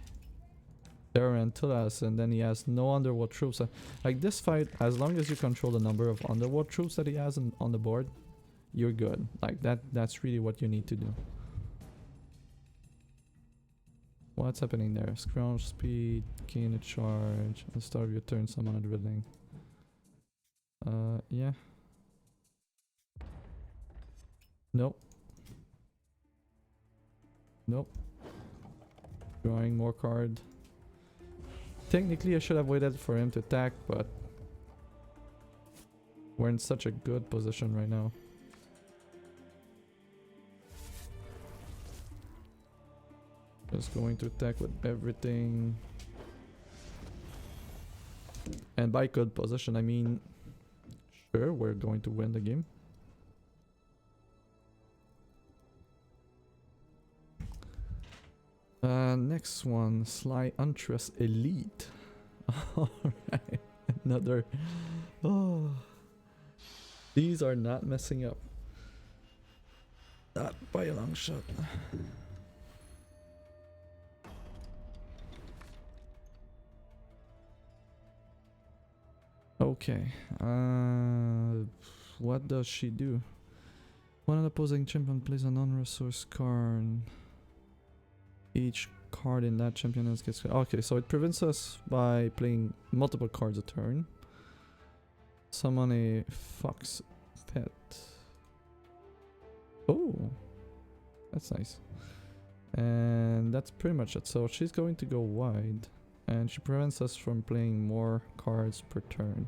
Tarantulas, and then he has no underworld troops. Like this fight, as long as you control the number of underworld troops that he has on the board, you're good. Like that's really what you need to do. What's happening there? Scrounge speed, gain a charge, at the start of your turn summon a drilling. Yeah. Nope. Nope. Drawing more card. Technically I should have waited for him to attack, but we're in such a good position right now. Just going to attack with everything. And by good position I mean, sure, we're going to win the game. Next one, Sly Huntress Elite. Alright, another. Oh, these are not messing up. Not by a long shot. Okay, what does she do? When an opposing champion plays a non-resource card, each card in that champion gets... Okay, so it prevents us by playing multiple cards a turn. Summon a fox pet. Oh, that's nice. And that's pretty much it. So she's going to go wide, and she prevents us from playing more cards per turn.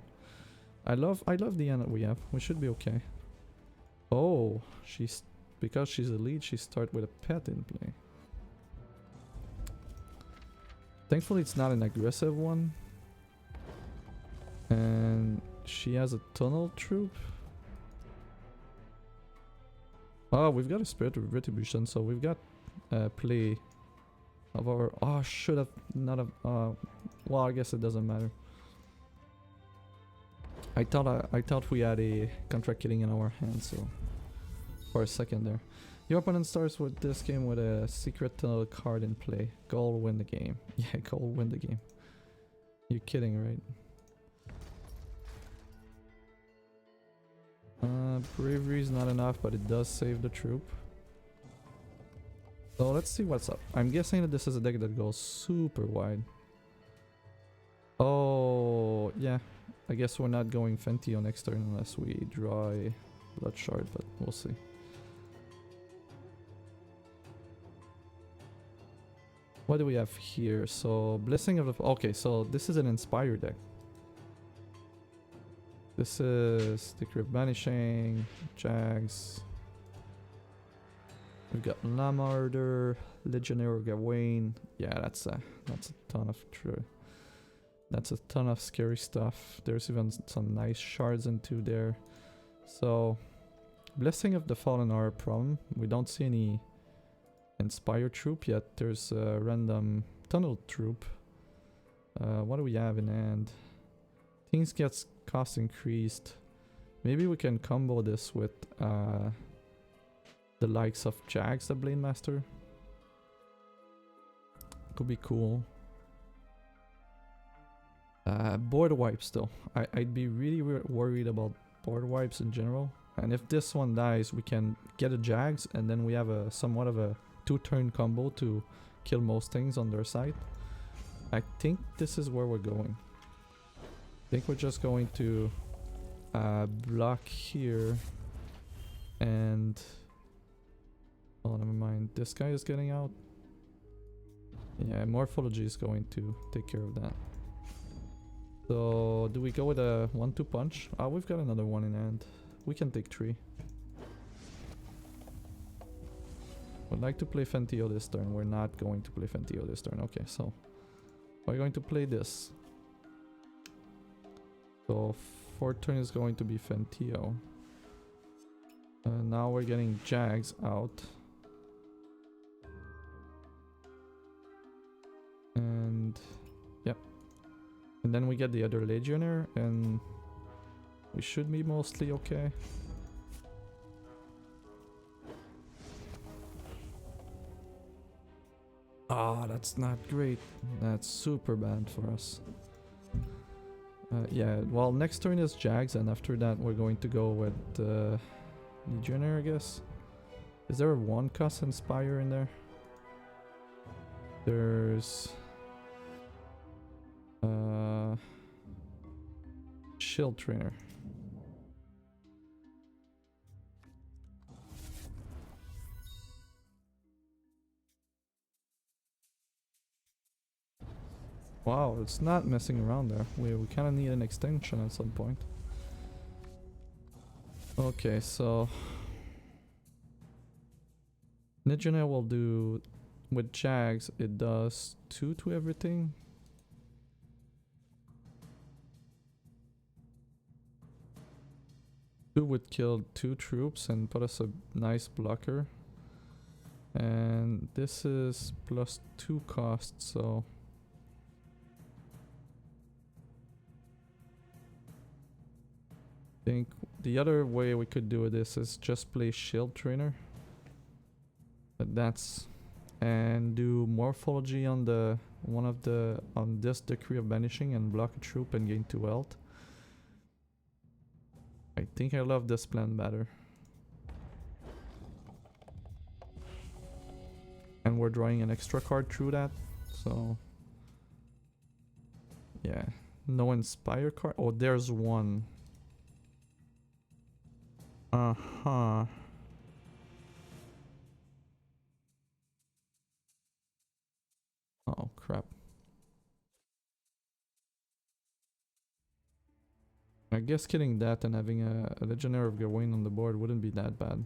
I love the end that we have. We should be okay. Oh, because she's elite, she starts with a pet in play. Thankfully it's not an aggressive one. And she has a tunnel troop. Oh, we've got a Spirit of Retribution, so we've got play of our... Oh, should have not have... well, I guess it doesn't matter. I thought we had a contract killing in our hands, so... For a second there. Your opponent starts with this game with a secret tunnel card in play. Goal win the game. Yeah, goal win the game. You're kidding, right? Bravery is not enough, but it does save the troop. So let's see what's up. I'm guessing that this is a deck that goes super wide. Oh, yeah. I guess we're not going Fentio next turn unless we draw a Blood Shard, but we'll see. What do we have here? So, Blessing of the... Okay, so this is an Inspire deck. This is Decree of Banishing, Jags. We've got Lamarder, Legionnaire of Gawain. Yeah, that's a ton of that's a ton of scary stuff. There's even some nice shards into there. So, Blessing of the Fallen are a problem. We don't see any Inspire troop yet. There's a random Tunnel troop. What do we have in hand? Things gets cost increased. Maybe we can combo this with the likes of Jags, the Blade Master. Could be cool. Board wipes though. I'd be really worried about board wipes in general. And if this one dies, we can get a Jags and then we have a somewhat of a 2-turn combo to kill most things on their side. I think this is where we're going. I think we're just going to block here and... Oh, never mind. This guy is getting out. Yeah, Morphology is going to take care of that. So, do we go with a 1-2 punch? Ah, we've got another one in hand. We can take 3. Would like to play Fentio this turn. We're not going to play Fentio this turn. Okay, so we're going to play this. So 4th turn is going to be Fentio. Now we're getting Jags out. And yep. And then we get the other Legionnaire and we should be mostly okay. Ah, that's not great. That's super bad for us. Yeah, well, next turn is Jags, and after that we're going to go with Legionnaire, I guess. Is there a 1-cost Inspire in there? There's... Shield Trainer. Wow, it's not messing around there. We kind of need an extension at some point. Okay, so... Legionnaire will do... With Jags, it does 2 to everything. Two would kill 2 troops and put us a nice blocker. And this is plus 2 cost, so... I think the other way we could do this is just play Shield Trainer. But that's... And do Morphology on the... on this Decree of Banishing and block a troop and gain 2 health. I think I love this plan better. And we're drawing an extra card through that, so... Yeah. No Inspire card? Oh, there's one. Uh-huh. Oh, crap. I guess killing that and having a Legionnaire of Gawain on the board wouldn't be that bad.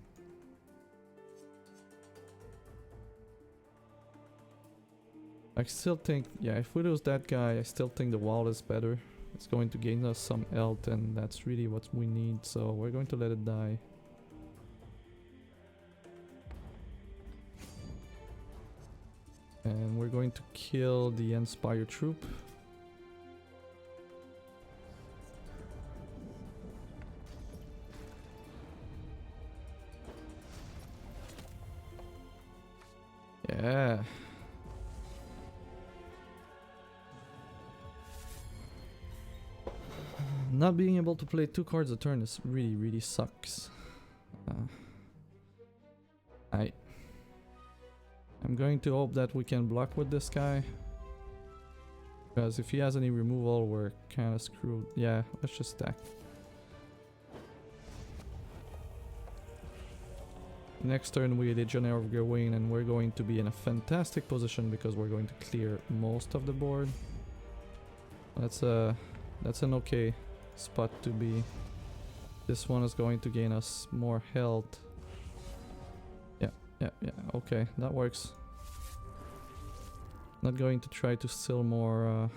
I still think, yeah, if we lose that guy, I still think the wall is better. It's going to gain us some health and that's really what we need, so we're going to let it die. And we're going to kill the Inspire troop. Yeah. Not being able to play 2 cards a turn is really sucks. I'm going to hope that we can block with this guy. Because if he has any removal, we're kind of screwed. Yeah, let's just stack. Next turn we Legionnaire of Gawain, and we're going to be in a fantastic position because we're going to clear most of the board. That's an okay spot to be. This one is going to gain us more health. Yeah, okay, that works. Not going to try to steal more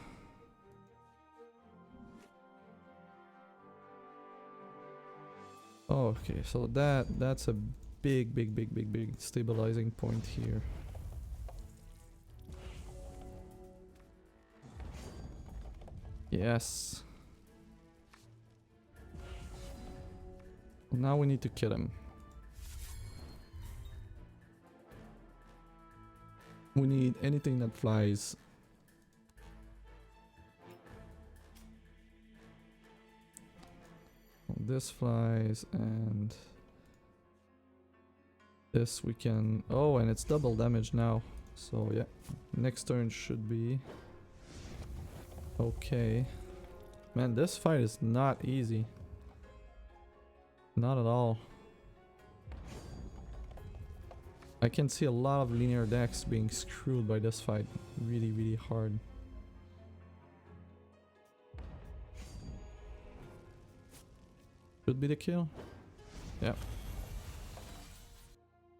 okay, so that's a big stabilizing point here. Yes. Now we need to kill him. We need anything that flies. This flies and this we can... Oh, and it's double damage now. So yeah, next turn should be okay. Man, this fight is not easy. Not at all. I can see a lot of linear decks being screwed by this fight. Really hard. Should be the kill. Yeah.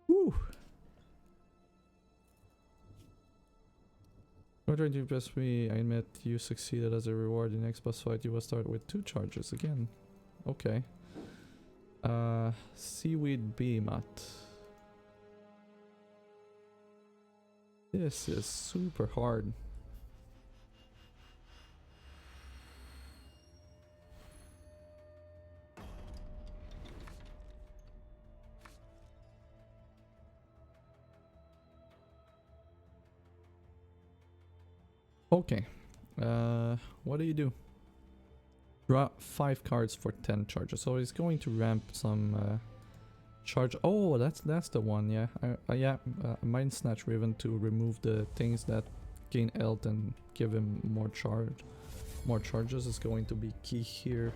Woo! After you press me, I admit you succeeded as a reward. In the next boss fight, you will start with 2 charges again. Okay. Seaweed Behemoth. This is super hard. Okay. What do you do? Draw 5 cards for 10 charges. So he's going to ramp some charge. Oh, that's the one. Yeah, yeah. Mind Snatch Raven to remove the things that gain health and give him more charge. More charges is going to be key here.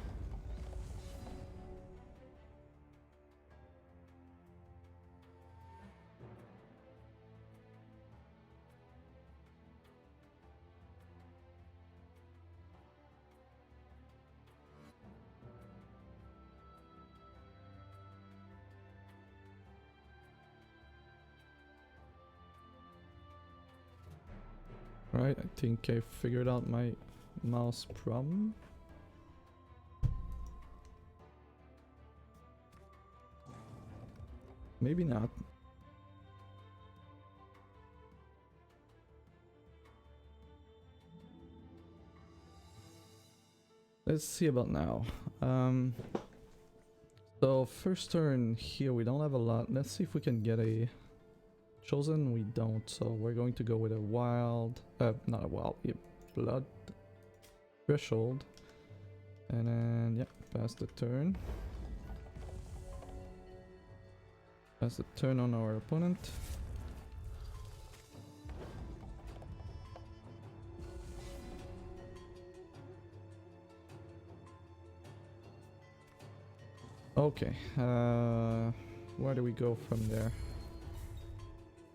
Right, I think I figured out my mouse problem. Maybe not. Let's see about now. So first turn here we don't have a lot. Let's see if we can get a chosen. We don't, so we're going to go with a wild, not a wild, a blood threshold, and then yeah, pass the turn. Pass the turn on our opponent. Okay, where do we go from there?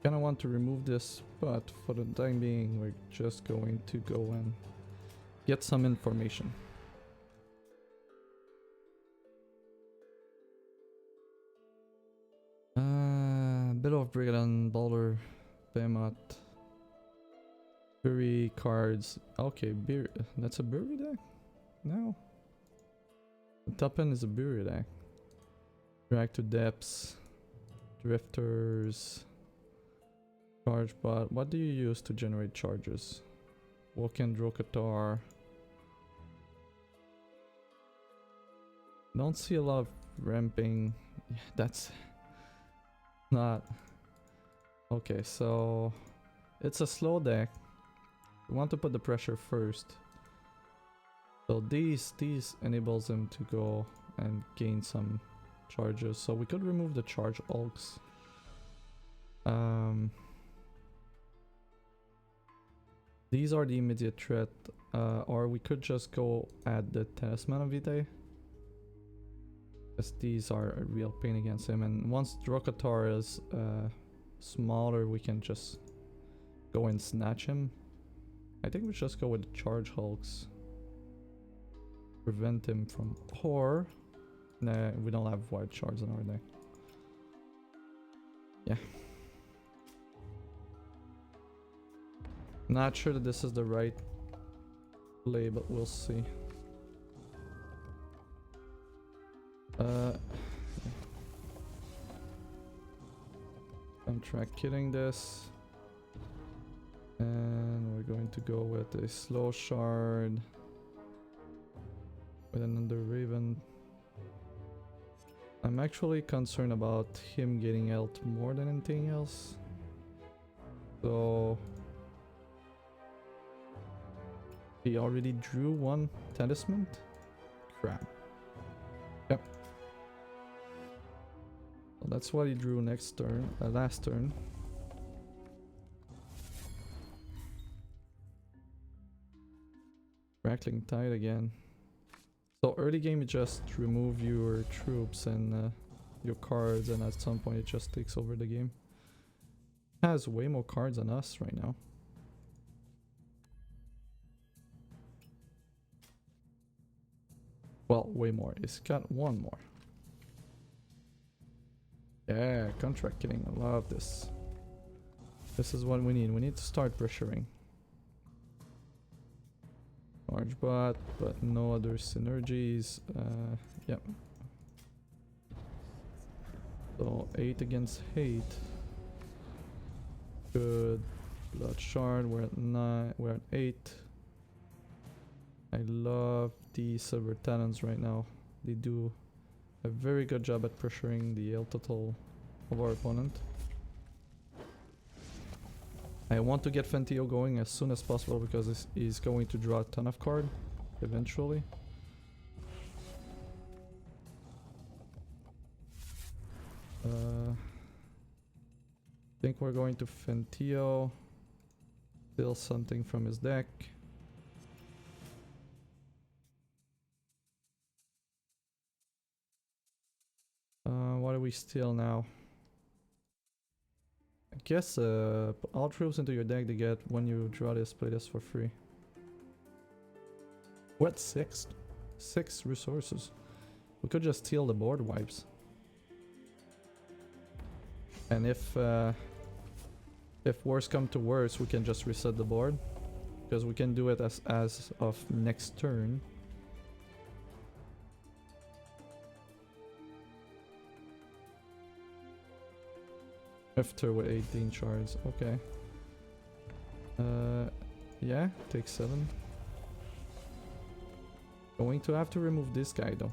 Kinda want to remove this, but for the time being we're just going to go and get some information. Bit of Brigand, Boulder, Behemoth, Bury cards. Okay, that's a Bury deck? No. The top end is a Bury deck. Drag to Depths, Drifters, Charge Bot. What do you use to generate charges? Woken Drokatar. Don't see a lot of ramping. Yeah, that's not okay. So it's a slow deck. We want to put the pressure first. So these enables him to go and gain some charges. So we could remove the charge ulks. These are the immediate threat, or we could just go at the Talisman of Vitae. Because these are a real pain against him, and once Drokatar is smaller, we can just go and snatch him. I think we just go with the charge hulks. Prevent him from... Or... Nah, we don't have wild shards in our deck. Yeah. Not sure that this is the right play, but we'll see. Contract killing this. And we're going to go with a slow shard. With another Raven. I'm actually concerned about him getting health more than anything else. So... He already drew one Talisman? Crap. Yep. Well, that's what he drew next turn, last turn. Crackling Tide again. So early game you just remove your troops and your cards, and at some point it just takes over the game. Has way more cards than us right now. Well, way more. It's got one more. Yeah, contract killing. I love this. This is what we need. We need to start pressuring. Large bot, but no other synergies. Yep. So 8 against hate. Good. Blood shard. We're at 9. We're at 8. I love the Silver Talons right now. They do a very good job at pressuring the health total of our opponent. I want to get Fentio going as soon as possible because he's going to draw a ton of cards eventually. I think we're going to Fentio. Steal something from his deck. What do we steal now? I guess all troops into your deck to get when you draw this, play this for free. What, 6? 6 resources. We could just steal the board wipes. And if worse come to worse, we can just reset the board. Because we can do it as of next turn. After with 18 shards, okay. Yeah, take 7. Going to have to remove this guy though.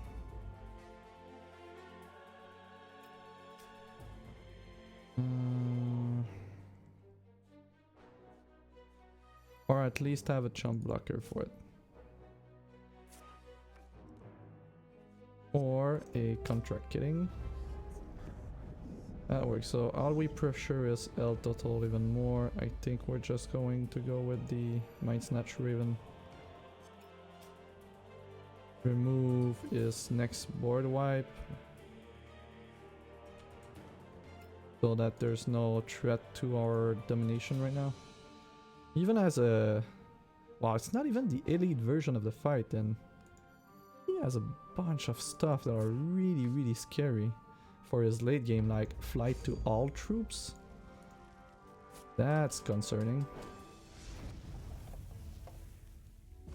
Or at least have a chump blocker for it. Or a contract killing. That works. So all we pressure is L total even more. I think we're just going to go with the Mind Snatch Raven. Remove is next board wipe. So that there's no threat to our domination right now. Even as a... Wow, it's not even the elite version of the fight, and he has a bunch of stuff that are really, really scary for his late game, like flight to all troops. That's concerning.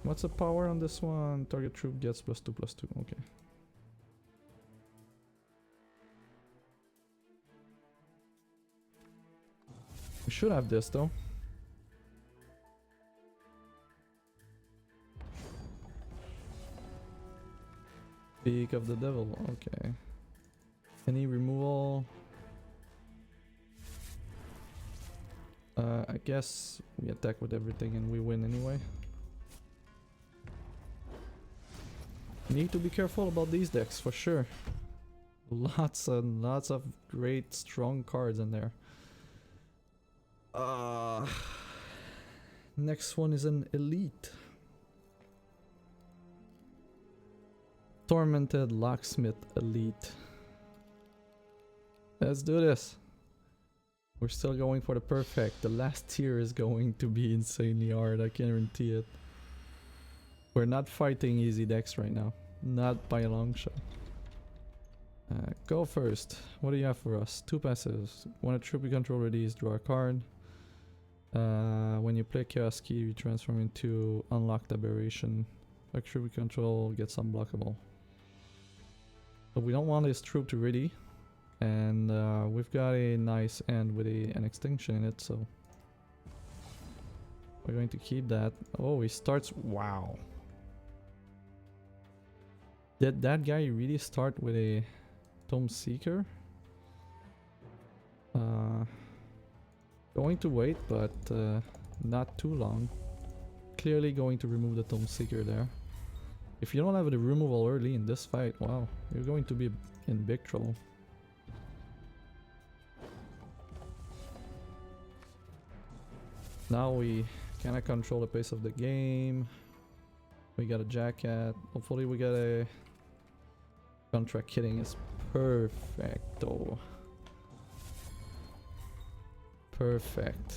What's the power on this one? Target troop gets +2/+2. Okay. We should have this though. Speak of the devil. Okay. Any removal? I guess we attack with everything and we win anyway. Need to be careful about these decks for sure. Lots and lots of great strong cards in there. Next one is an elite. Tormented Locksmith Elite. Let's do this. We're still going for the perfect. The last tier is going to be insanely hard, I guarantee it. We're not fighting easy decks right now. Not by a long shot. Go first. What do you have for us? 2 passives. When a troop you control release, draw a card. When you play Chaos Key, you transform into Unlocked Aberration. A troop you control gets unblockable. So we don't want this troop to ready. And we've got a nice end with an extinction in it, so we're going to keep that. Oh, he starts. Wow. Did that guy really start with a Tome Seeker? Going to wait, but not too long. Clearly going to remove the Tome Seeker there. If you don't have the removal early in this fight, wow, you're going to be in big trouble. Now we kinda control the pace of the game. We got a Jacket. Hopefully we get a contract hitting is perfecto. Perfect.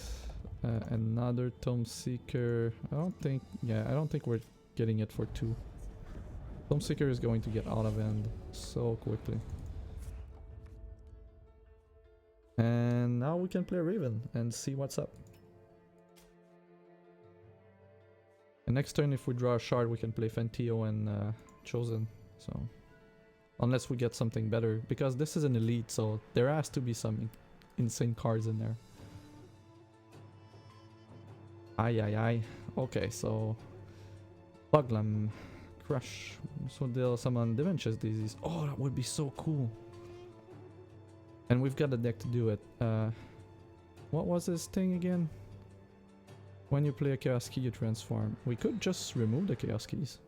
Another Tome Seeker. I don't think we're getting it for 2. Tome Seeker is going to get out of end so quickly. And now we can play Raven and see what's up. And next turn, if we draw a shard, we can play Fentio and Chosen. So, unless we get something better, because this is an elite, so there has to be some insane cards in there. Aye. Okay, so Buglam, Crush. So they'll summon Dementia Disease. Oh, that would be so cool. And we've got the deck to do it. What was this thing again? When you play a Chaos Key, you transform. We could just remove the Chaos Keys.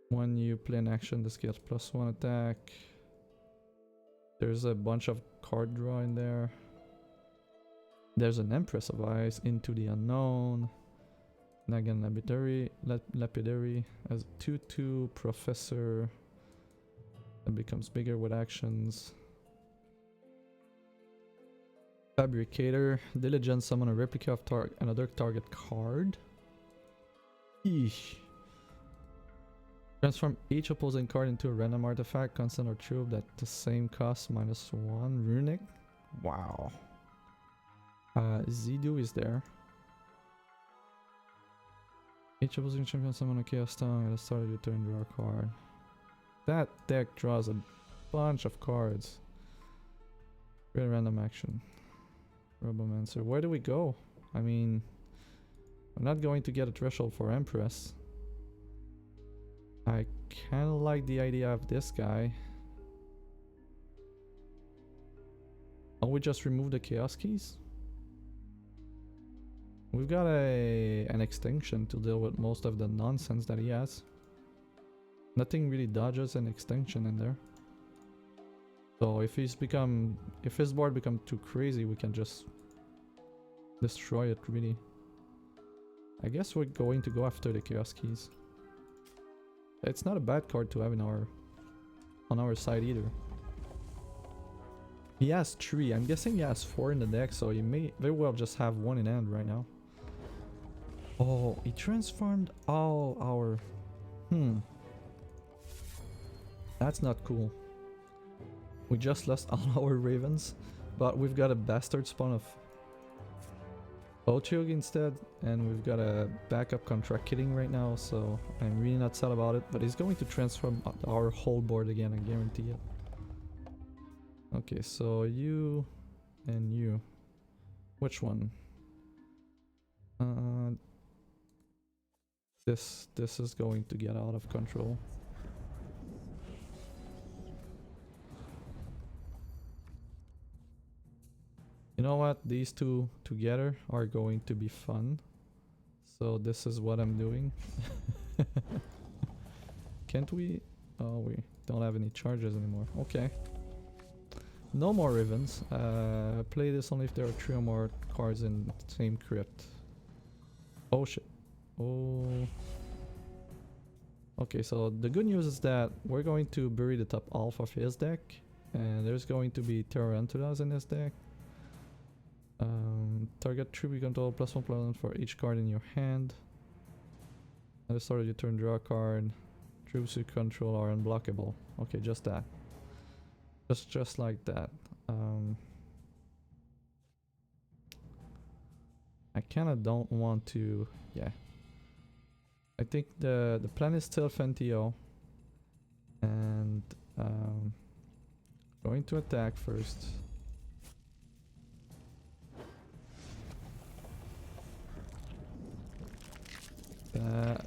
When you play an action, this gets +1 attack. There's a bunch of card draw in there. There's an Empress of Ice, Into the Unknown. Nagan Lapidary as 2/2 Professor. That becomes bigger with actions. Fabricator. Diligence, summon a replica of another target card. Eesh. Transform each opposing card into a random artifact, constant or troop at the same cost, -1. Runic. Wow. Zidu is there. Each opposing champion summon a Chaos Tongue at the start of your turn, draw a card. That deck draws a bunch of cards. Great random action. Robomancer. Where do we go? I mean, I'm not going to get a threshold for Empress. I kinda like the idea of this guy. Oh, we just remove the Chaos Keys? We've got an extinction to deal with most of the nonsense that he has. Nothing really dodges an extinction in there. So if his board becomes too crazy, we can just destroy it really. I guess we're going to go after the Chaos Keys. It's not a bad card to have in on our side either. He has 3. I'm guessing he has 4 in the deck, so he may very well just have 1 in hand right now. Oh, he transformed all our... That's not cool. We just lost all our Ravens, but we've got a bastard spawn of Ochiog instead, and we've got a backup contract killing right now, so I'm really not sad about it, but he's going to transform our whole board again, I guarantee it. Okay, so you and you. Which one? This is going to get out of control. You know what? These two together are going to be fun. So this is what I'm doing. Can't we? Oh, we don't have any charges anymore. Okay. No more ribbons. Play this only if there are 3 or more cards in the same crypt. Oh shit. Oh. Okay, so the good news is that we're going to bury the top half of his deck. And there's going to be Tarantulas in his deck. Target tribute control +1/+1 for each card in your hand. At the start of your turn, draw a card. Troops you control are unblockable. Okay, just that. Just like that. I kinda don't want to. Yeah. I think the plan is still Fentio. And going to attack first.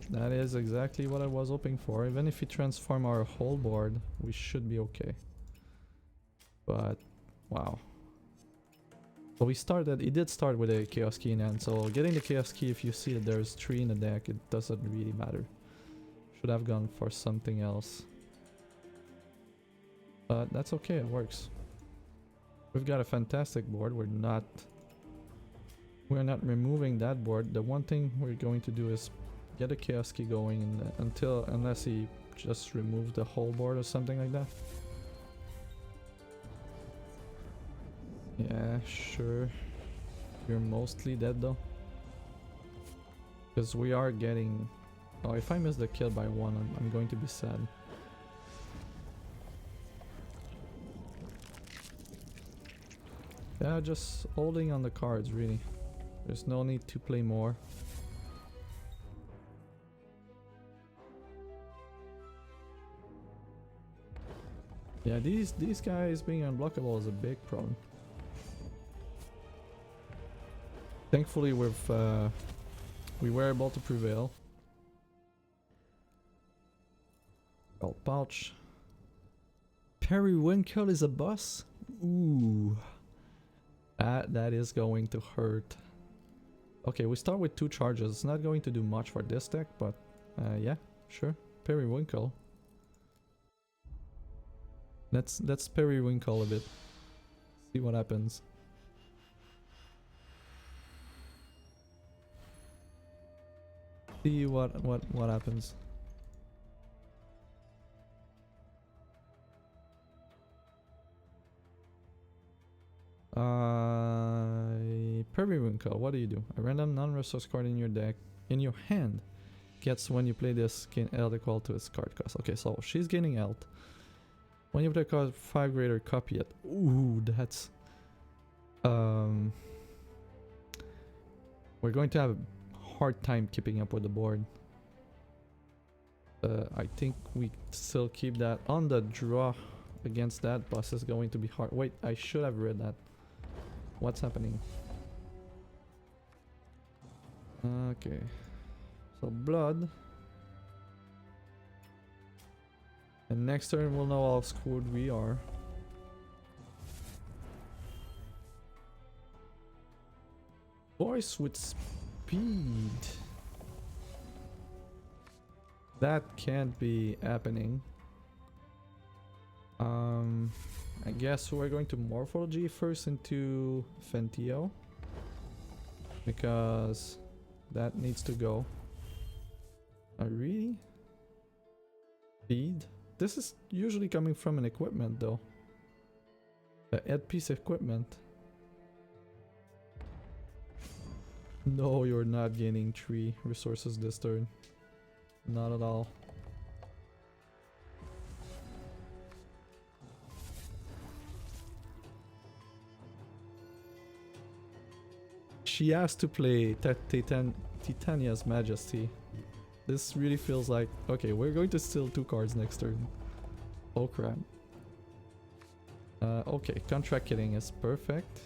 That is exactly what I was hoping for. Even if we transform our whole board, we should be okay. But, wow. So we started, it did start with a Chaos Key in hand, so getting the Chaos Key, if you see that there's 3 in the deck, it doesn't really matter. Should have gone for something else. But that's okay, it works. We've got a fantastic board, we're not removing that board. The one thing we're going to do is get a Chaos Key going unless he just removes the whole board or something like that. Yeah, sure. You're mostly dead though. Because we are getting... Oh, if I miss the kill by 1, I'm going to be sad. Yeah, just holding on the cards, really. There's no need to play more. Yeah, these guys being unblockable is a big problem. Thankfully, we were able to prevail. Gold pouch. Periwinkle is a boss? Ooh. That is going to hurt. Okay, we start with 2 charges. It's not going to do much for this deck, but yeah, sure. Periwinkle. Let's Periwinkle a bit. See what happens. See what happens. Periwinkle, what do you do? A random non-resource card in your deck, in your hand, gets when you play this gain health equal to its card cost. Okay, so she's gaining health. When you play a card 5 greater, copy it. Ooh, that's... We're going to have a hard time keeping up with the board. I think we still keep that on the draw against that boss is going to be hard. Wait, I should have read that. What's happening? Okay. So blood. And next turn we'll know how screwed we are. Voice with speed. That can't be happening. I guess we're going to Morphology first into Fentio. Because that needs to go. Really? Speed? This is usually coming from an equipment though. The headpiece equipment. No, you're not gaining 3 resources this turn. Not at all. She has to play Titania's Majesty. This really feels like... Okay, we're going to steal 2 cards next turn. Oh crap. Okay, contract killing is perfect.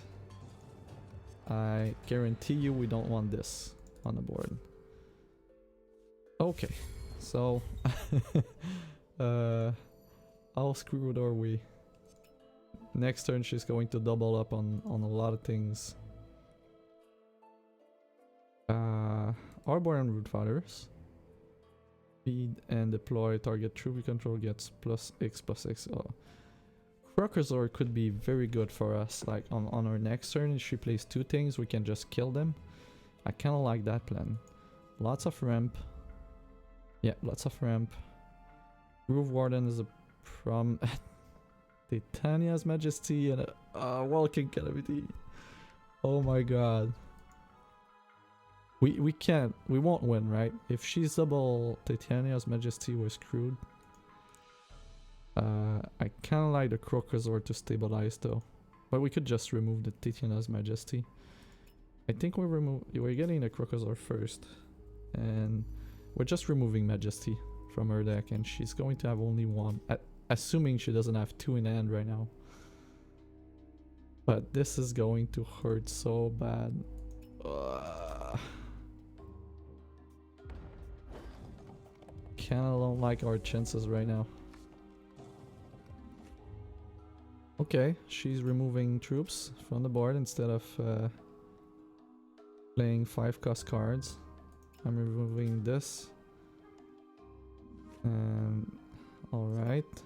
I guarantee you we don't want this on the board. Okay, so... how screwed are we? Next turn she's going to double up on a lot of things. Arborn Root Fathers. Speed and deploy. Target troop control gets +X+X. Oh. Crocozor could be very good for us. Like on our next turn, if she plays 2 things, we can just kill them. I kind of like that plan. Lots of ramp. Yeah, lots of ramp. Groove Warden is a problem. Titania's Majesty and a Walking Calamity. Oh my god. We can't. We won't win, right? If she's double Titania's Majesty, we're screwed. I kinda like the Crocozor to stabilize though. But we could just remove the Titania's Majesty. I think we're getting the Crocozor first. And we're just removing Majesty from her deck, and she's going to have only 1. Assuming she doesn't have 2 in hand right now. But this is going to hurt so bad. Kinda don't like our chances right now. Okay, she's removing troops from the board instead of playing 5 cost cards. I'm removing this. Alright.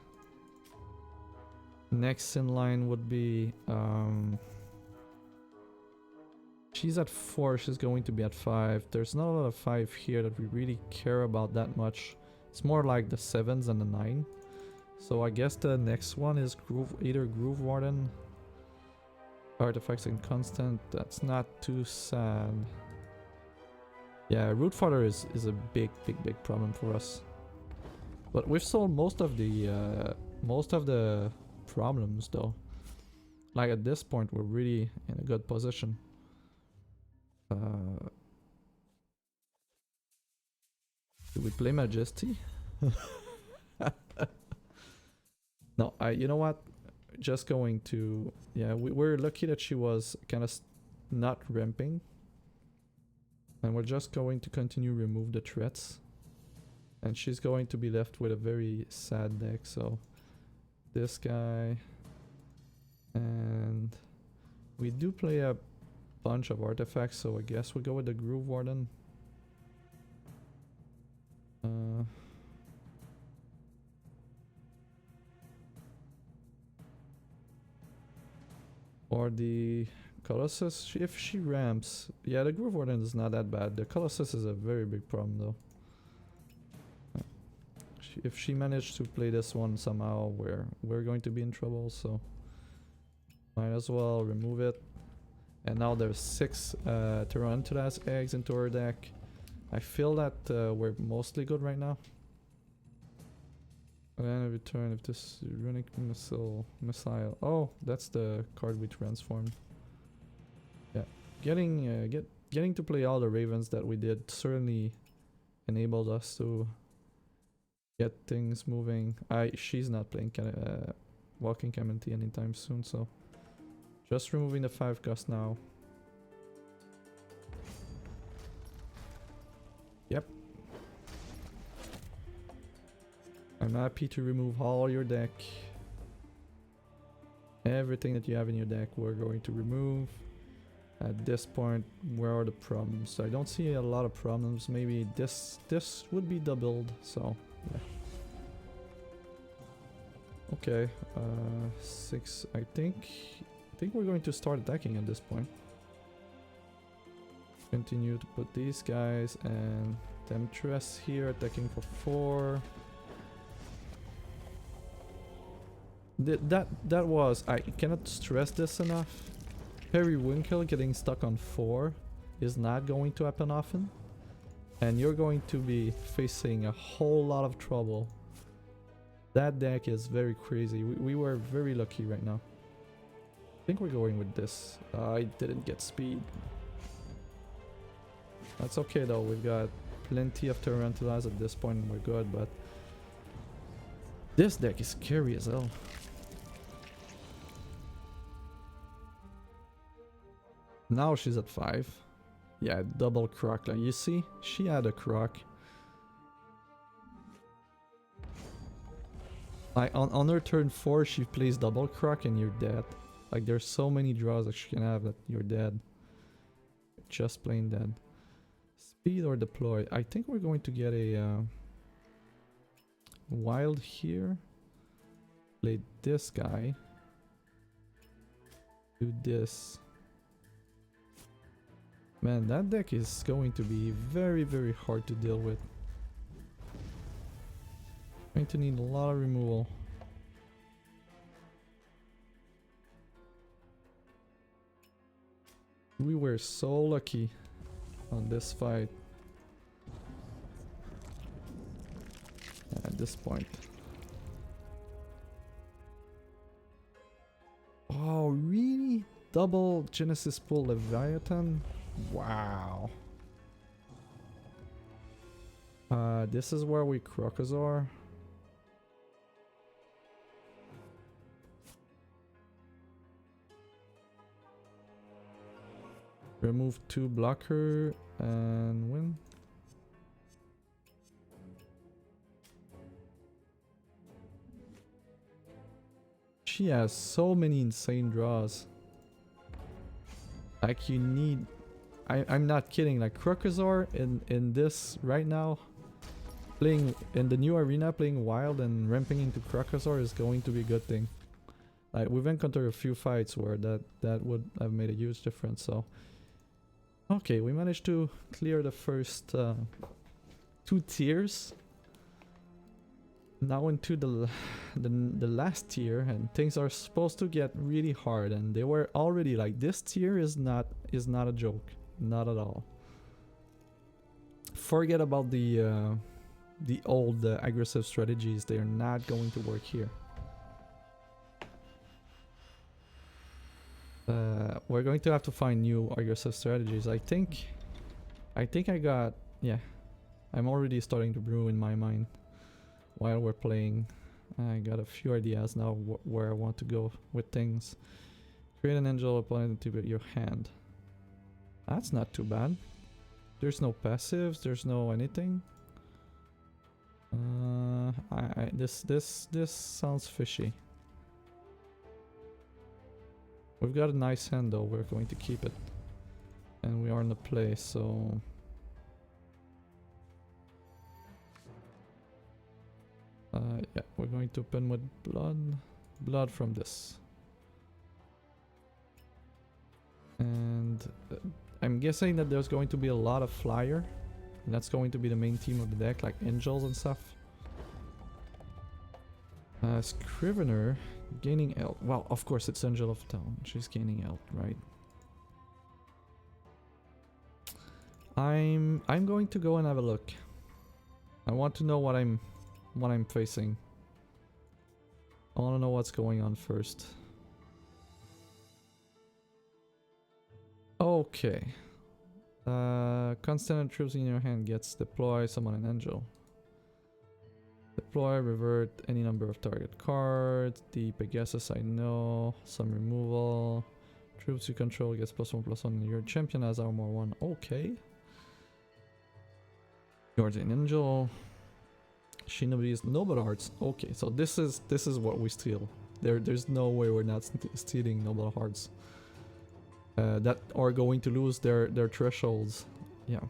Next in line would be she's at 4, she's going to be at 5. There's not a lot of 5 here that we really care about that much. It's more like the 7s and the 9. So I guess the next one is either Groove Warden, Artifacts and Constant. That's not too sad. Yeah, Root Fodder is a big problem for us. But we've solved most of the problems though. Like at this point, we're really in a good position. Do we play Majesty? No, you know what? Just going to... Yeah, we're lucky that she was kind of not ramping. And we're just going to continue remove the threats. And she's going to be left with a very sad deck, so... This guy... And... We do play a bunch of artifacts, so I guess we'll go with the Groove Warden. Or the Colossus, if she ramps. Yeah, the Groove Warden is not that bad. The Colossus is a very big problem though. If she managed to play this one somehow, we're going to be in trouble, so might as well remove it. And now there's 6 Tarantulas eggs into our deck. I feel that we're mostly good right now. And then return if this runic missile. Oh, that's the card we transformed. Yeah, getting to play all the ravens that we did certainly enabled us to get things moving. She's not playing Walking Calamity anytime soon, so just removing the 5 cost now. Yep. I'm happy to remove all your deck. Everything that you have in your deck we're going to remove. At this point, where are the problems? I don't see a lot of problems. Maybe this would be doubled, so yeah. Okay, 6. I think we're going to start attacking at this point. Continue to put these guys and Temptress here attacking for 4. That was, I cannot stress this enough. Periwinkle getting stuck on 4 is not going to happen often. And you're going to be facing a whole lot of trouble. That deck is very crazy. We were very lucky right now. I think we're going with this. I didn't get speed. That's okay though, we've got plenty of Tarantulas at this point and we're good, but this deck is scary as hell. Now she's at 5. Yeah, double croc. Like you see, she had a croc. Like on her turn 4, she plays double croc and you're dead. Like there's so many draws that she can have that you're dead. Just plain dead. Speed or deploy? I think we're going to get a wild here. Play this guy. Do this. Man, that deck is going to be very, very hard to deal with. Going to need a lot of removal. We were so lucky on this fight. At this point. Oh, really? Double Genesis Pool Leviathan? Wow. This is where we Crocozor. Remove 2 blocker and win. She has so many insane draws. Like you need... I'm not kidding, like Crocozor in this right now, playing in the new arena, playing wild and ramping into Crocozor is going to be a good thing. Like we've encountered a few fights where that would have made a huge difference, so... Okay, we managed to clear the first 2 tiers. Now into the last tier, and things are supposed to get really hard, and they were already like, this tier is not a joke, not at all. Forget about the old aggressive strategies, they are not going to work here. We're going to have to find new aggressive strategies. I think I got, yeah, I'm already starting to brew in my mind while we're playing. I got a few ideas now where I want to go with things. Create an angel opponent into your hand. That's not too bad. There's no passives, there's no anything. This sounds fishy. We've got a nice hand though, we're going to keep it. And we are in the play, so... yeah, we're going to open with blood from this. And I'm guessing that there's going to be a lot of flyer. And that's going to be the main theme of the deck, like angels and stuff. Scrivener gaining health. Well, of course it's Angel of Town. She's gaining health, right? I'm going to go and have a look. I want to know what I'm facing. I want to know what's going on first. Okay. Constant troops in your hand gets deploy, summon an angel. Deploy, revert any number of target cards. The Pegasus I know. Some removal. Troops you control gets +1/+1. Your champion has armor 1. Okay. Guardian Angel. Shinobi's Noble Hearts. Okay, so this is what we steal. There's no way we're not stealing Noble Hearts. That are going to lose their thresholds. Yeah.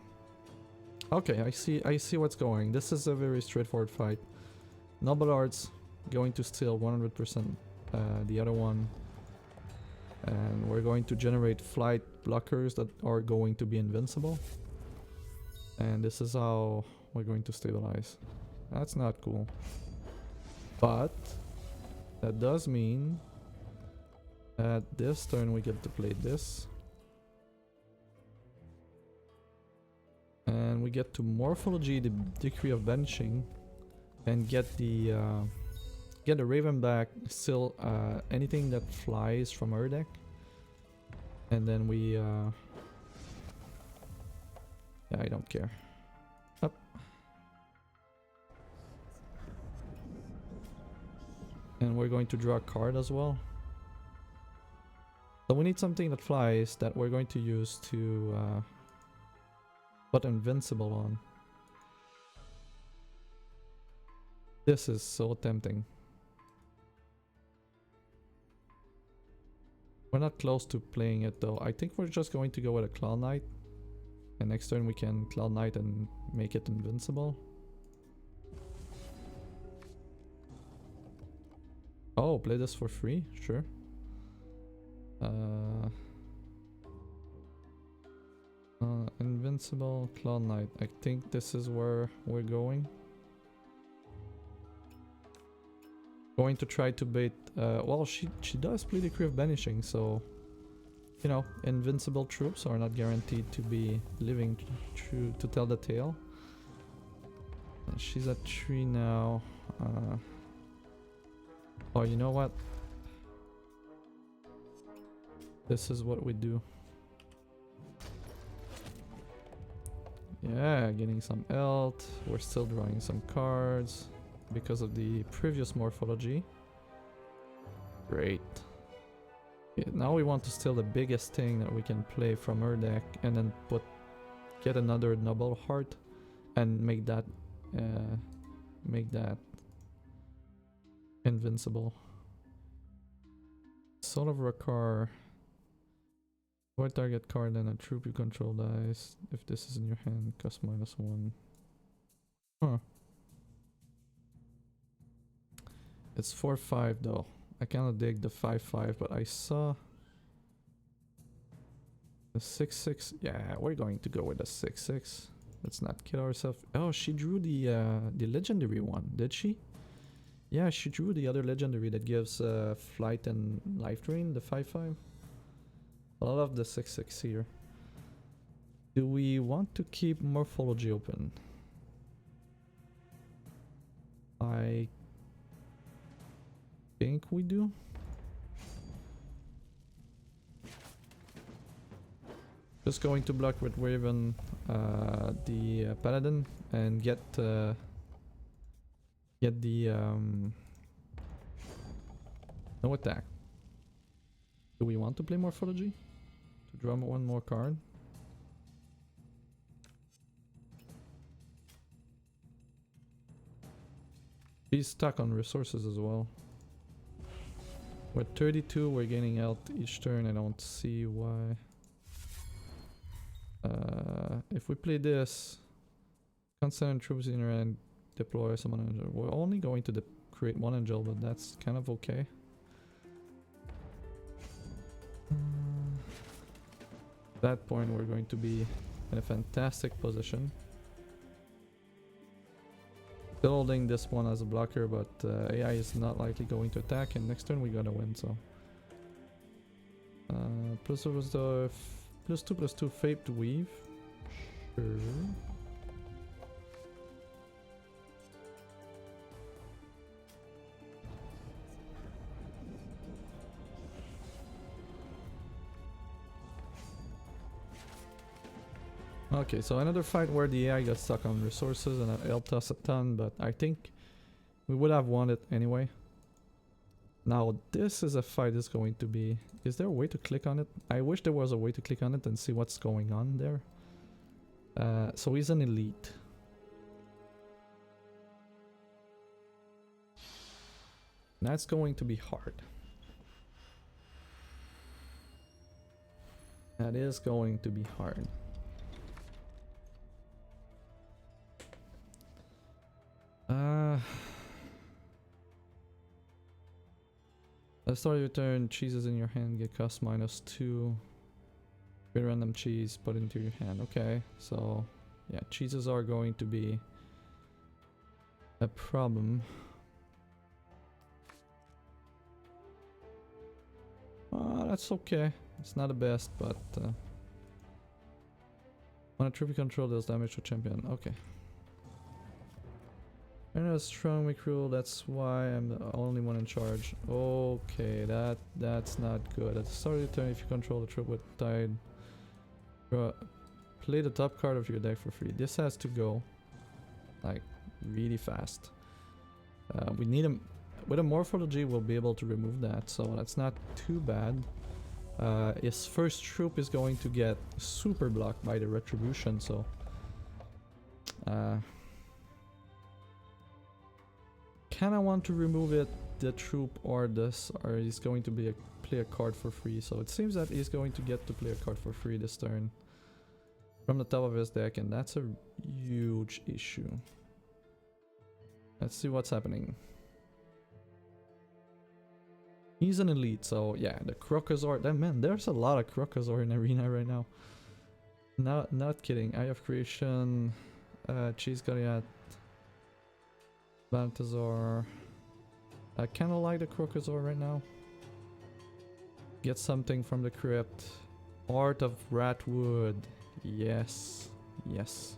Okay, I see what's going. This is a very straightforward fight. Noble Hearts going to steal 100%. The other one. And we're going to generate flight blockers that are going to be invincible. And this is how we're going to stabilize. That's not cool. But that does mean that this turn we get to play this. And we get to Morphology the Decree of Benching and get the Raven back, still anything that flies from our deck. And then we yeah, I don't care. Up. And we're going to draw a card as well. So we need something that flies that we're going to use to put invincible on. This is so tempting. We're not close to playing it though. I think we're just going to go with a Cloud Knight. And next turn we can Cloud Knight and make it invincible. Oh, play this for free? Sure. Invincible Cloud Knight. I think this is where we're going. Going to try to bait. Well, she does play Decree of Banishing, so you know, invincible troops are not guaranteed to be living true to tell the tale. She's at 3 now. Oh, you know what? This is what we do. Yeah, getting some health. We're still drawing some cards because of the previous morphology. Great. Okay, now we want to steal the biggest thing that we can play from her deck and then get another Noble Heart and make that invincible. Soul of Rakar. Void target card and a troop you control dies. If this is in your hand, cost -1. Huh. It's 4/5 though. I kinda dig the 5/5, but I saw the 6/6. Yeah, we're going to go with the 6/6. Let's not kill ourselves. Oh, she drew the legendary one, did she? Yeah, she drew the other legendary that gives flight and life drain, the 5/5. I love the 6/6 here. Do we want to keep morphology open? I think we do. Just going to block with Raven the Paladin and get the no attack. Do we want to play morphology? To draw one more card? He's stuck on resources as well. We're 32, we're gaining health each turn. I don't see why. If we play this, constant troops in your hand, deploy some angel. We're only going to create one angel, but that's kind of okay. At that point, we're going to be in a fantastic position. Still holding this one as a blocker, but AI is not likely going to attack, and next turn we gotta win, so. +2/+2 Fate Weave. Sure. Okay, so another fight where the AI got stuck on resources and it helped us a ton, but I think we would have won it anyway. Now this is a fight that's going to be... Is there a way to click on it? I wish there was a way to click on it and see what's going on there. So he's an elite. That's going to be hard. That is going to be hard. At the start of your turn, cheeses in your hand get cost -2. Create a random cheese, put it into your hand. Okay, so yeah, cheeses are going to be a problem. That's okay. It's not the best, but when a troop you control deals damage to champion. Okay. And a strong recruit, that's why I'm the only one in charge. Okay, that's not good. At the start of your turn, if you control the troop with tide, play the top card of your deck for free. This has to go like really fast. We need him with a morphology. We'll be able to remove that, so that's not too bad. His first troop is going to get super blocked by the retribution, so kinda want to remove it, the troop or this, or he's going to be play a card for free. So it seems that he's going to get to play a card for free this turn from the top of his deck, and that's a huge issue. Let's see what's happening. He's an elite, so yeah, the Crocosaur. That man, there's a lot of Crocosaur in Arena right now. Not kidding. Eye of Creation, Cheese Goliath, Balthazar. I kinda like the Crocosaur right now. Get something from the crypt. Art of Ratwood. Yes. Yes.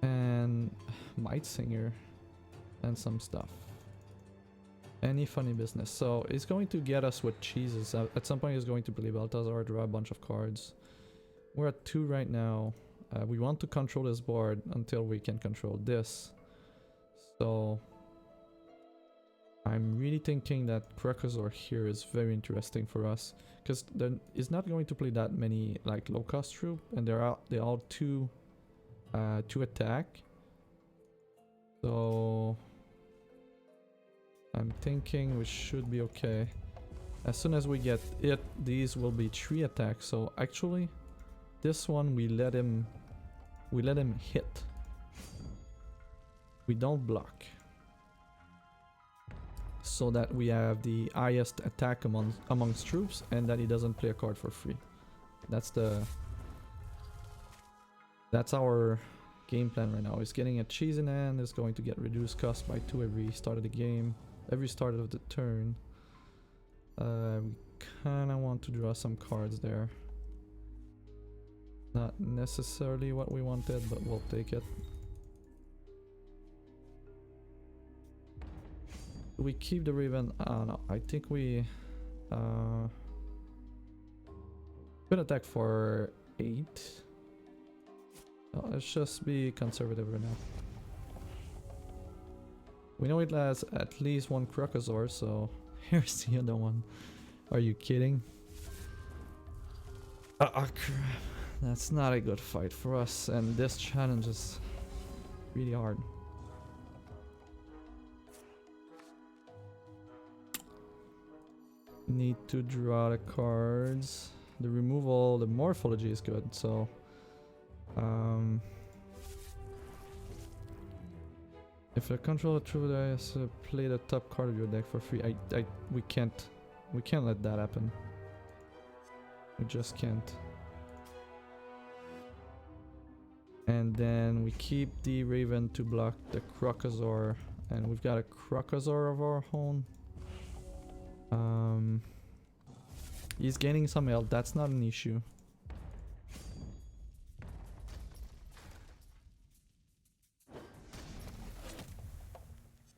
And Might Singer. And some stuff. Any funny business. So it's going to get us with cheeses. At some point he's going to play Balthazar, draw a bunch of cards. We're at 2 right now. We want to control this board until we can control this. So I'm really thinking that Crocosaur here is very interesting for us, because there is not going to play that many like low cost troop, and they're all 2 attack. So I'm thinking we should be okay. As soon as we get it, these will be 3 attacks. So actually, this one we let him hit. We don't block. So that we have the highest attack amongst troops, and that he doesn't play a card for free. That's our game plan right now. He's getting a cheese in hand, is going to get reduced cost by 2 every start of the game, every start of the turn. We kinda want to draw some cards there. Not necessarily what we wanted, but we'll take it. Do we keep the Raven? No, I think we could attack for 8. No, let's just be conservative right now. We know it has at least 1 Crocosaur, so here's the other one. Are you kidding? Crap. That's not a good fight for us, and this challenge is really hard. Need to draw the cards. The removal, the morphology is good, so if a controller true has to play the top card of your deck for free, we can't let that happen. We just can't. And then we keep the Raven to block the Crocosaur, and we've got a Crocosaur of our own. He's gaining some health, that's not an issue.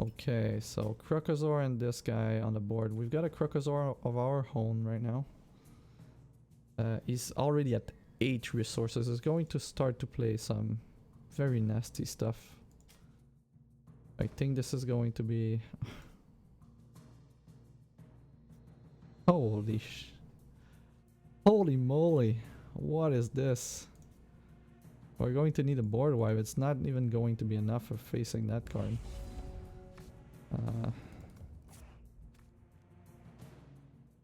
Okay, so Crocosaur and this guy on the board. We've got a Crocosaur of our own right now. He's already at 8 resources. He's going to start to play some very nasty stuff. I think this is going to be... Holy moly, what is this? We're going to need a board wipe. It's not even going to be enough for facing that card.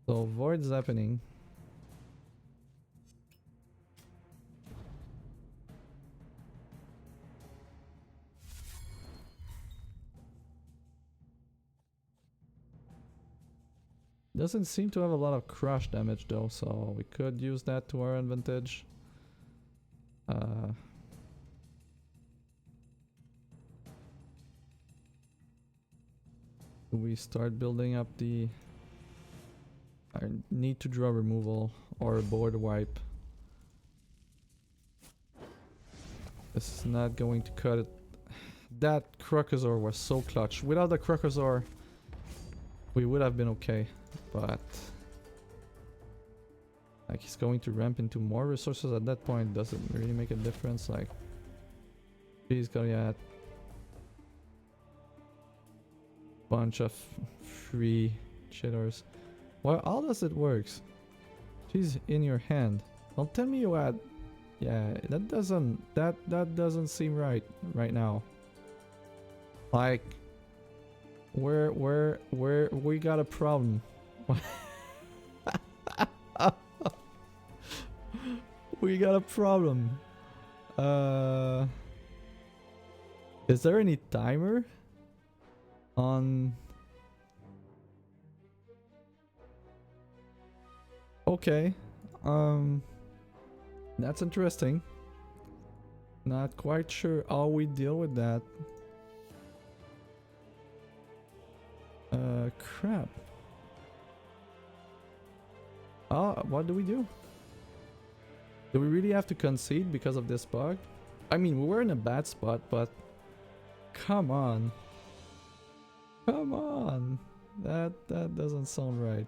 So Void's happening. Doesn't seem to have a lot of crush damage though, so we could use that to our advantage. We start building up the... I need to draw removal or a board wipe. This is not going to cut it. That Crocosaur was so clutch. Without the Crocosaur, we would have been okay. But like, he's going to ramp into more resources at that point. Doesn't really make a difference. Like, he's got a bunch of free chitters. Well, how does it works? She's in your hand. Don't tell me you had... Yeah, that doesn't seem right now. Like, we got a problem. We got a problem. Is there any timer on Okay. That's interesting. Not quite sure how we deal with that. Crap. What do we do? Do we really have to concede because of this bug? I mean, we were in a bad spot, but come on. Come on. That doesn't sound right.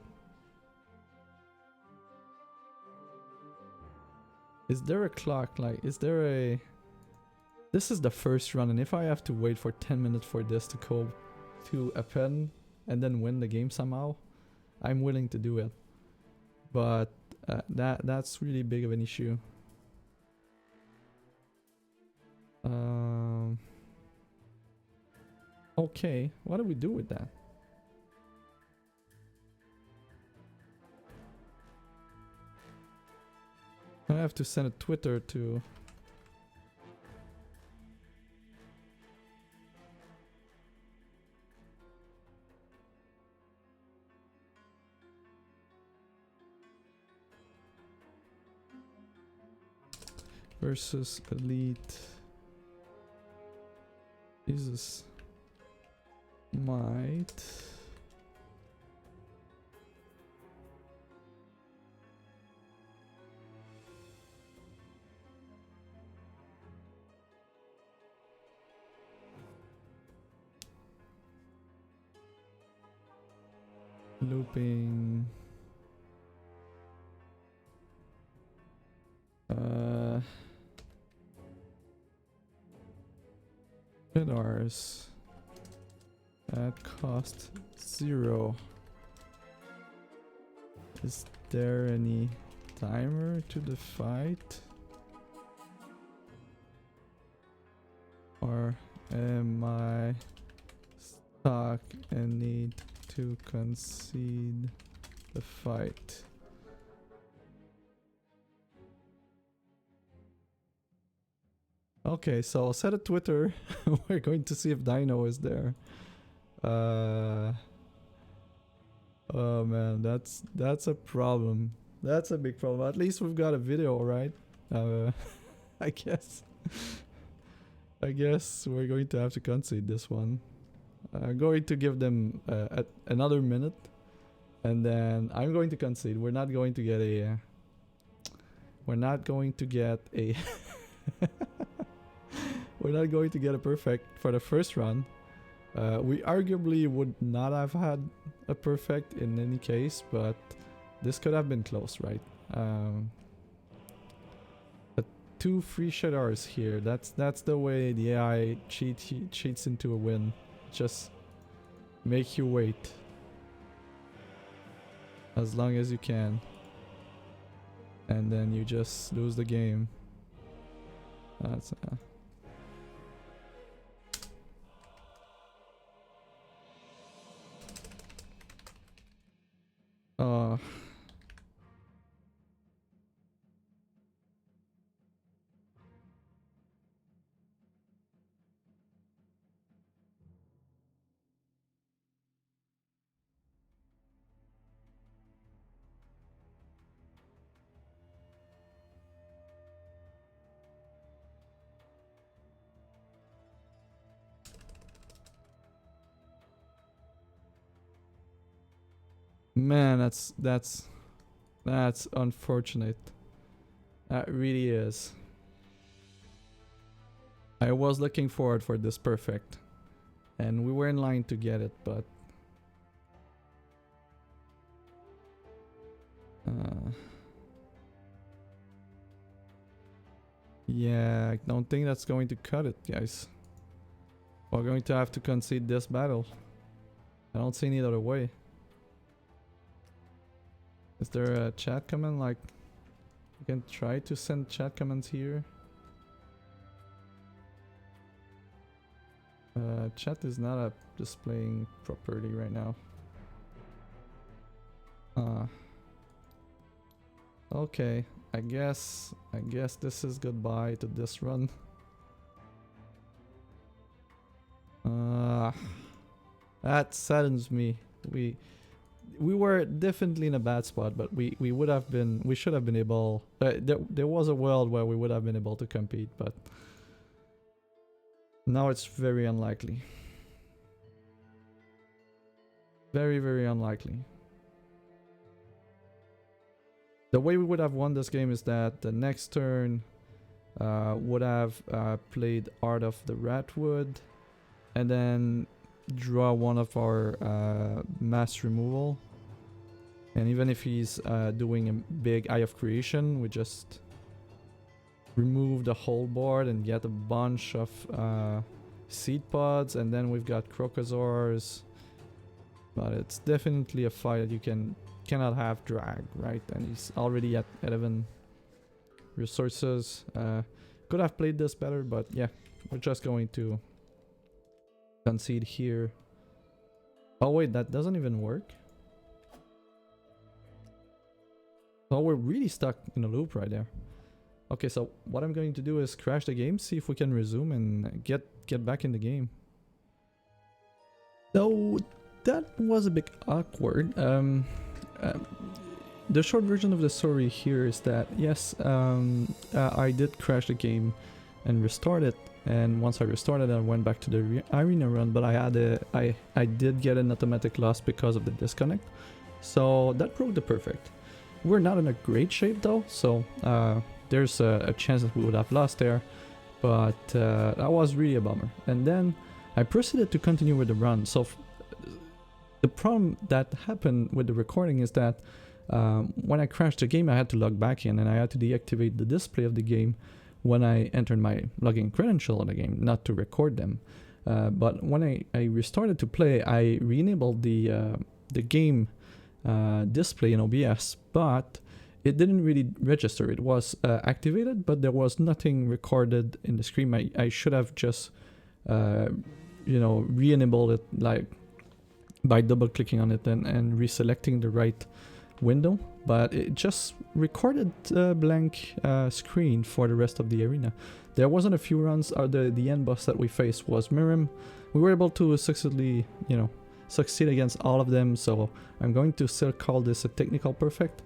Is there a clock? Like, is there a... This is the first run, and if I have to wait for 10 minutes for this to go to a pen and then win the game somehow, I'm willing to do it. But that's really big of an issue. Okay, what do we do with that? I have to send a Twitter to... versus elite. Jesus. Might. Looping. Bidars at cost 0. Is there any timer to the fight? Or am I stuck and need to concede the fight? Okay, so I'll set a Twitter. We're going to see if Dino is there. Oh man, that's a problem. That's a big problem. At least we've got a video, right? I guess. I guess we're going to have to concede this one. I'm going to give them another minute, and then I'm going to concede. We're not going to get a. We're not going to get a. We're not going to get a perfect for the first run. We arguably would not have had a perfect in any case, but this could have been close, right? But 2 free shadars here. That's the way the AI cheats into a win. Just make you wait as long as you can, and then you just lose the game. That's man, that's unfortunate. That really is. I was looking forward for this perfect, and we were in line to get it, but yeah, I don't think that's going to cut it, guys. We're going to have to concede this battle. I don't see any other way. Is there a chat comment? Like, you can try to send chat comments here. Chat is not displaying properly right now. Okay, I guess this is goodbye to this run. That saddens me. we were definitely in a bad spot, but we should have been able. There was a world where we would have been able to compete, but now it's very unlikely. Very, very unlikely. The way we would have won this game is that the next turn would have played Art of the Ratwood, and then draw one of our mass removal. And even if he's doing a big Eye of Creation, we just remove the whole board and get a bunch of seed pods, and then we've got Crocosaurs. But it's definitely a fight you cannot have drag, right? And he's already at 11 resources. Could have played this better, but yeah, we're just going to concede here. Oh wait, that doesn't even work. Oh, we're really stuck in a loop right there. Okay, so what I'm going to do is crash the game, see if we can resume and get back in the game. So that was a bit awkward. The short version of the story here is that yes, I did crash the game and restart it. And once I restarted, I went back to the arena run, but I did get an automatic loss because of the disconnect. So that broke the perfect. We're not in a great shape though, so there's a chance that we would have lost there, but that was really a bummer. And then I proceeded to continue with the run. So the problem that happened with the recording is that when I crashed the game, I had to log back in and I had to deactivate the display of the game when I entered my login credential of the game, not to record them. But when I restarted to play, I re-enabled the game display in OBS, but it didn't really register. It was activated, but there was nothing recorded in the screen. I should have just re-enabled it, like by double clicking on it and reselecting the right window, but it just recorded a blank screen for the rest of the arena. There wasn't a few runs. The end boss that we faced was Mirim. We were able to successfully, succeed against all of them, so I'm going to still call this a technical perfect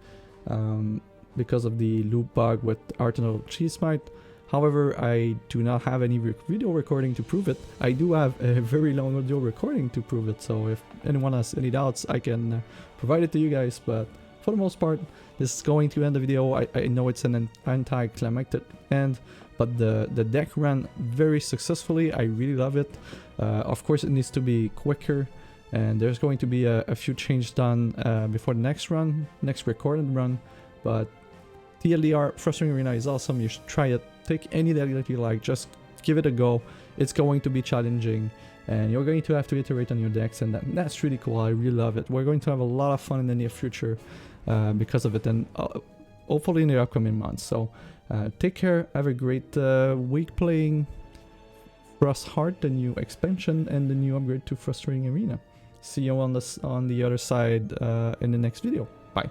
because of the loop bug with Arsenal Cheese Smite. However, I do not have any video recording to prove it. I do have a very long audio recording to prove it, so if anyone has any doubts, I can provide it to you guys, but for the most part, this is going to end the video. I know it's an anticlimactic end, but the deck ran very successfully. I really love it. Of course, it needs to be quicker, and there's going to be a few changes done before the next recorded run, but TLDR, Frustrating Arena is awesome. You should try it. Take any deck that you like, just give it a go. It's going to be challenging, and you're going to have to iterate on your decks, and that's really cool. I really love it. We're going to have a lot of fun in the near future because of it, and hopefully in the upcoming months. So take care, have a great week playing Frost Heart, the new expansion, and the new upgrade to Frustrating Arena. See you on the other side in the next video. Bye.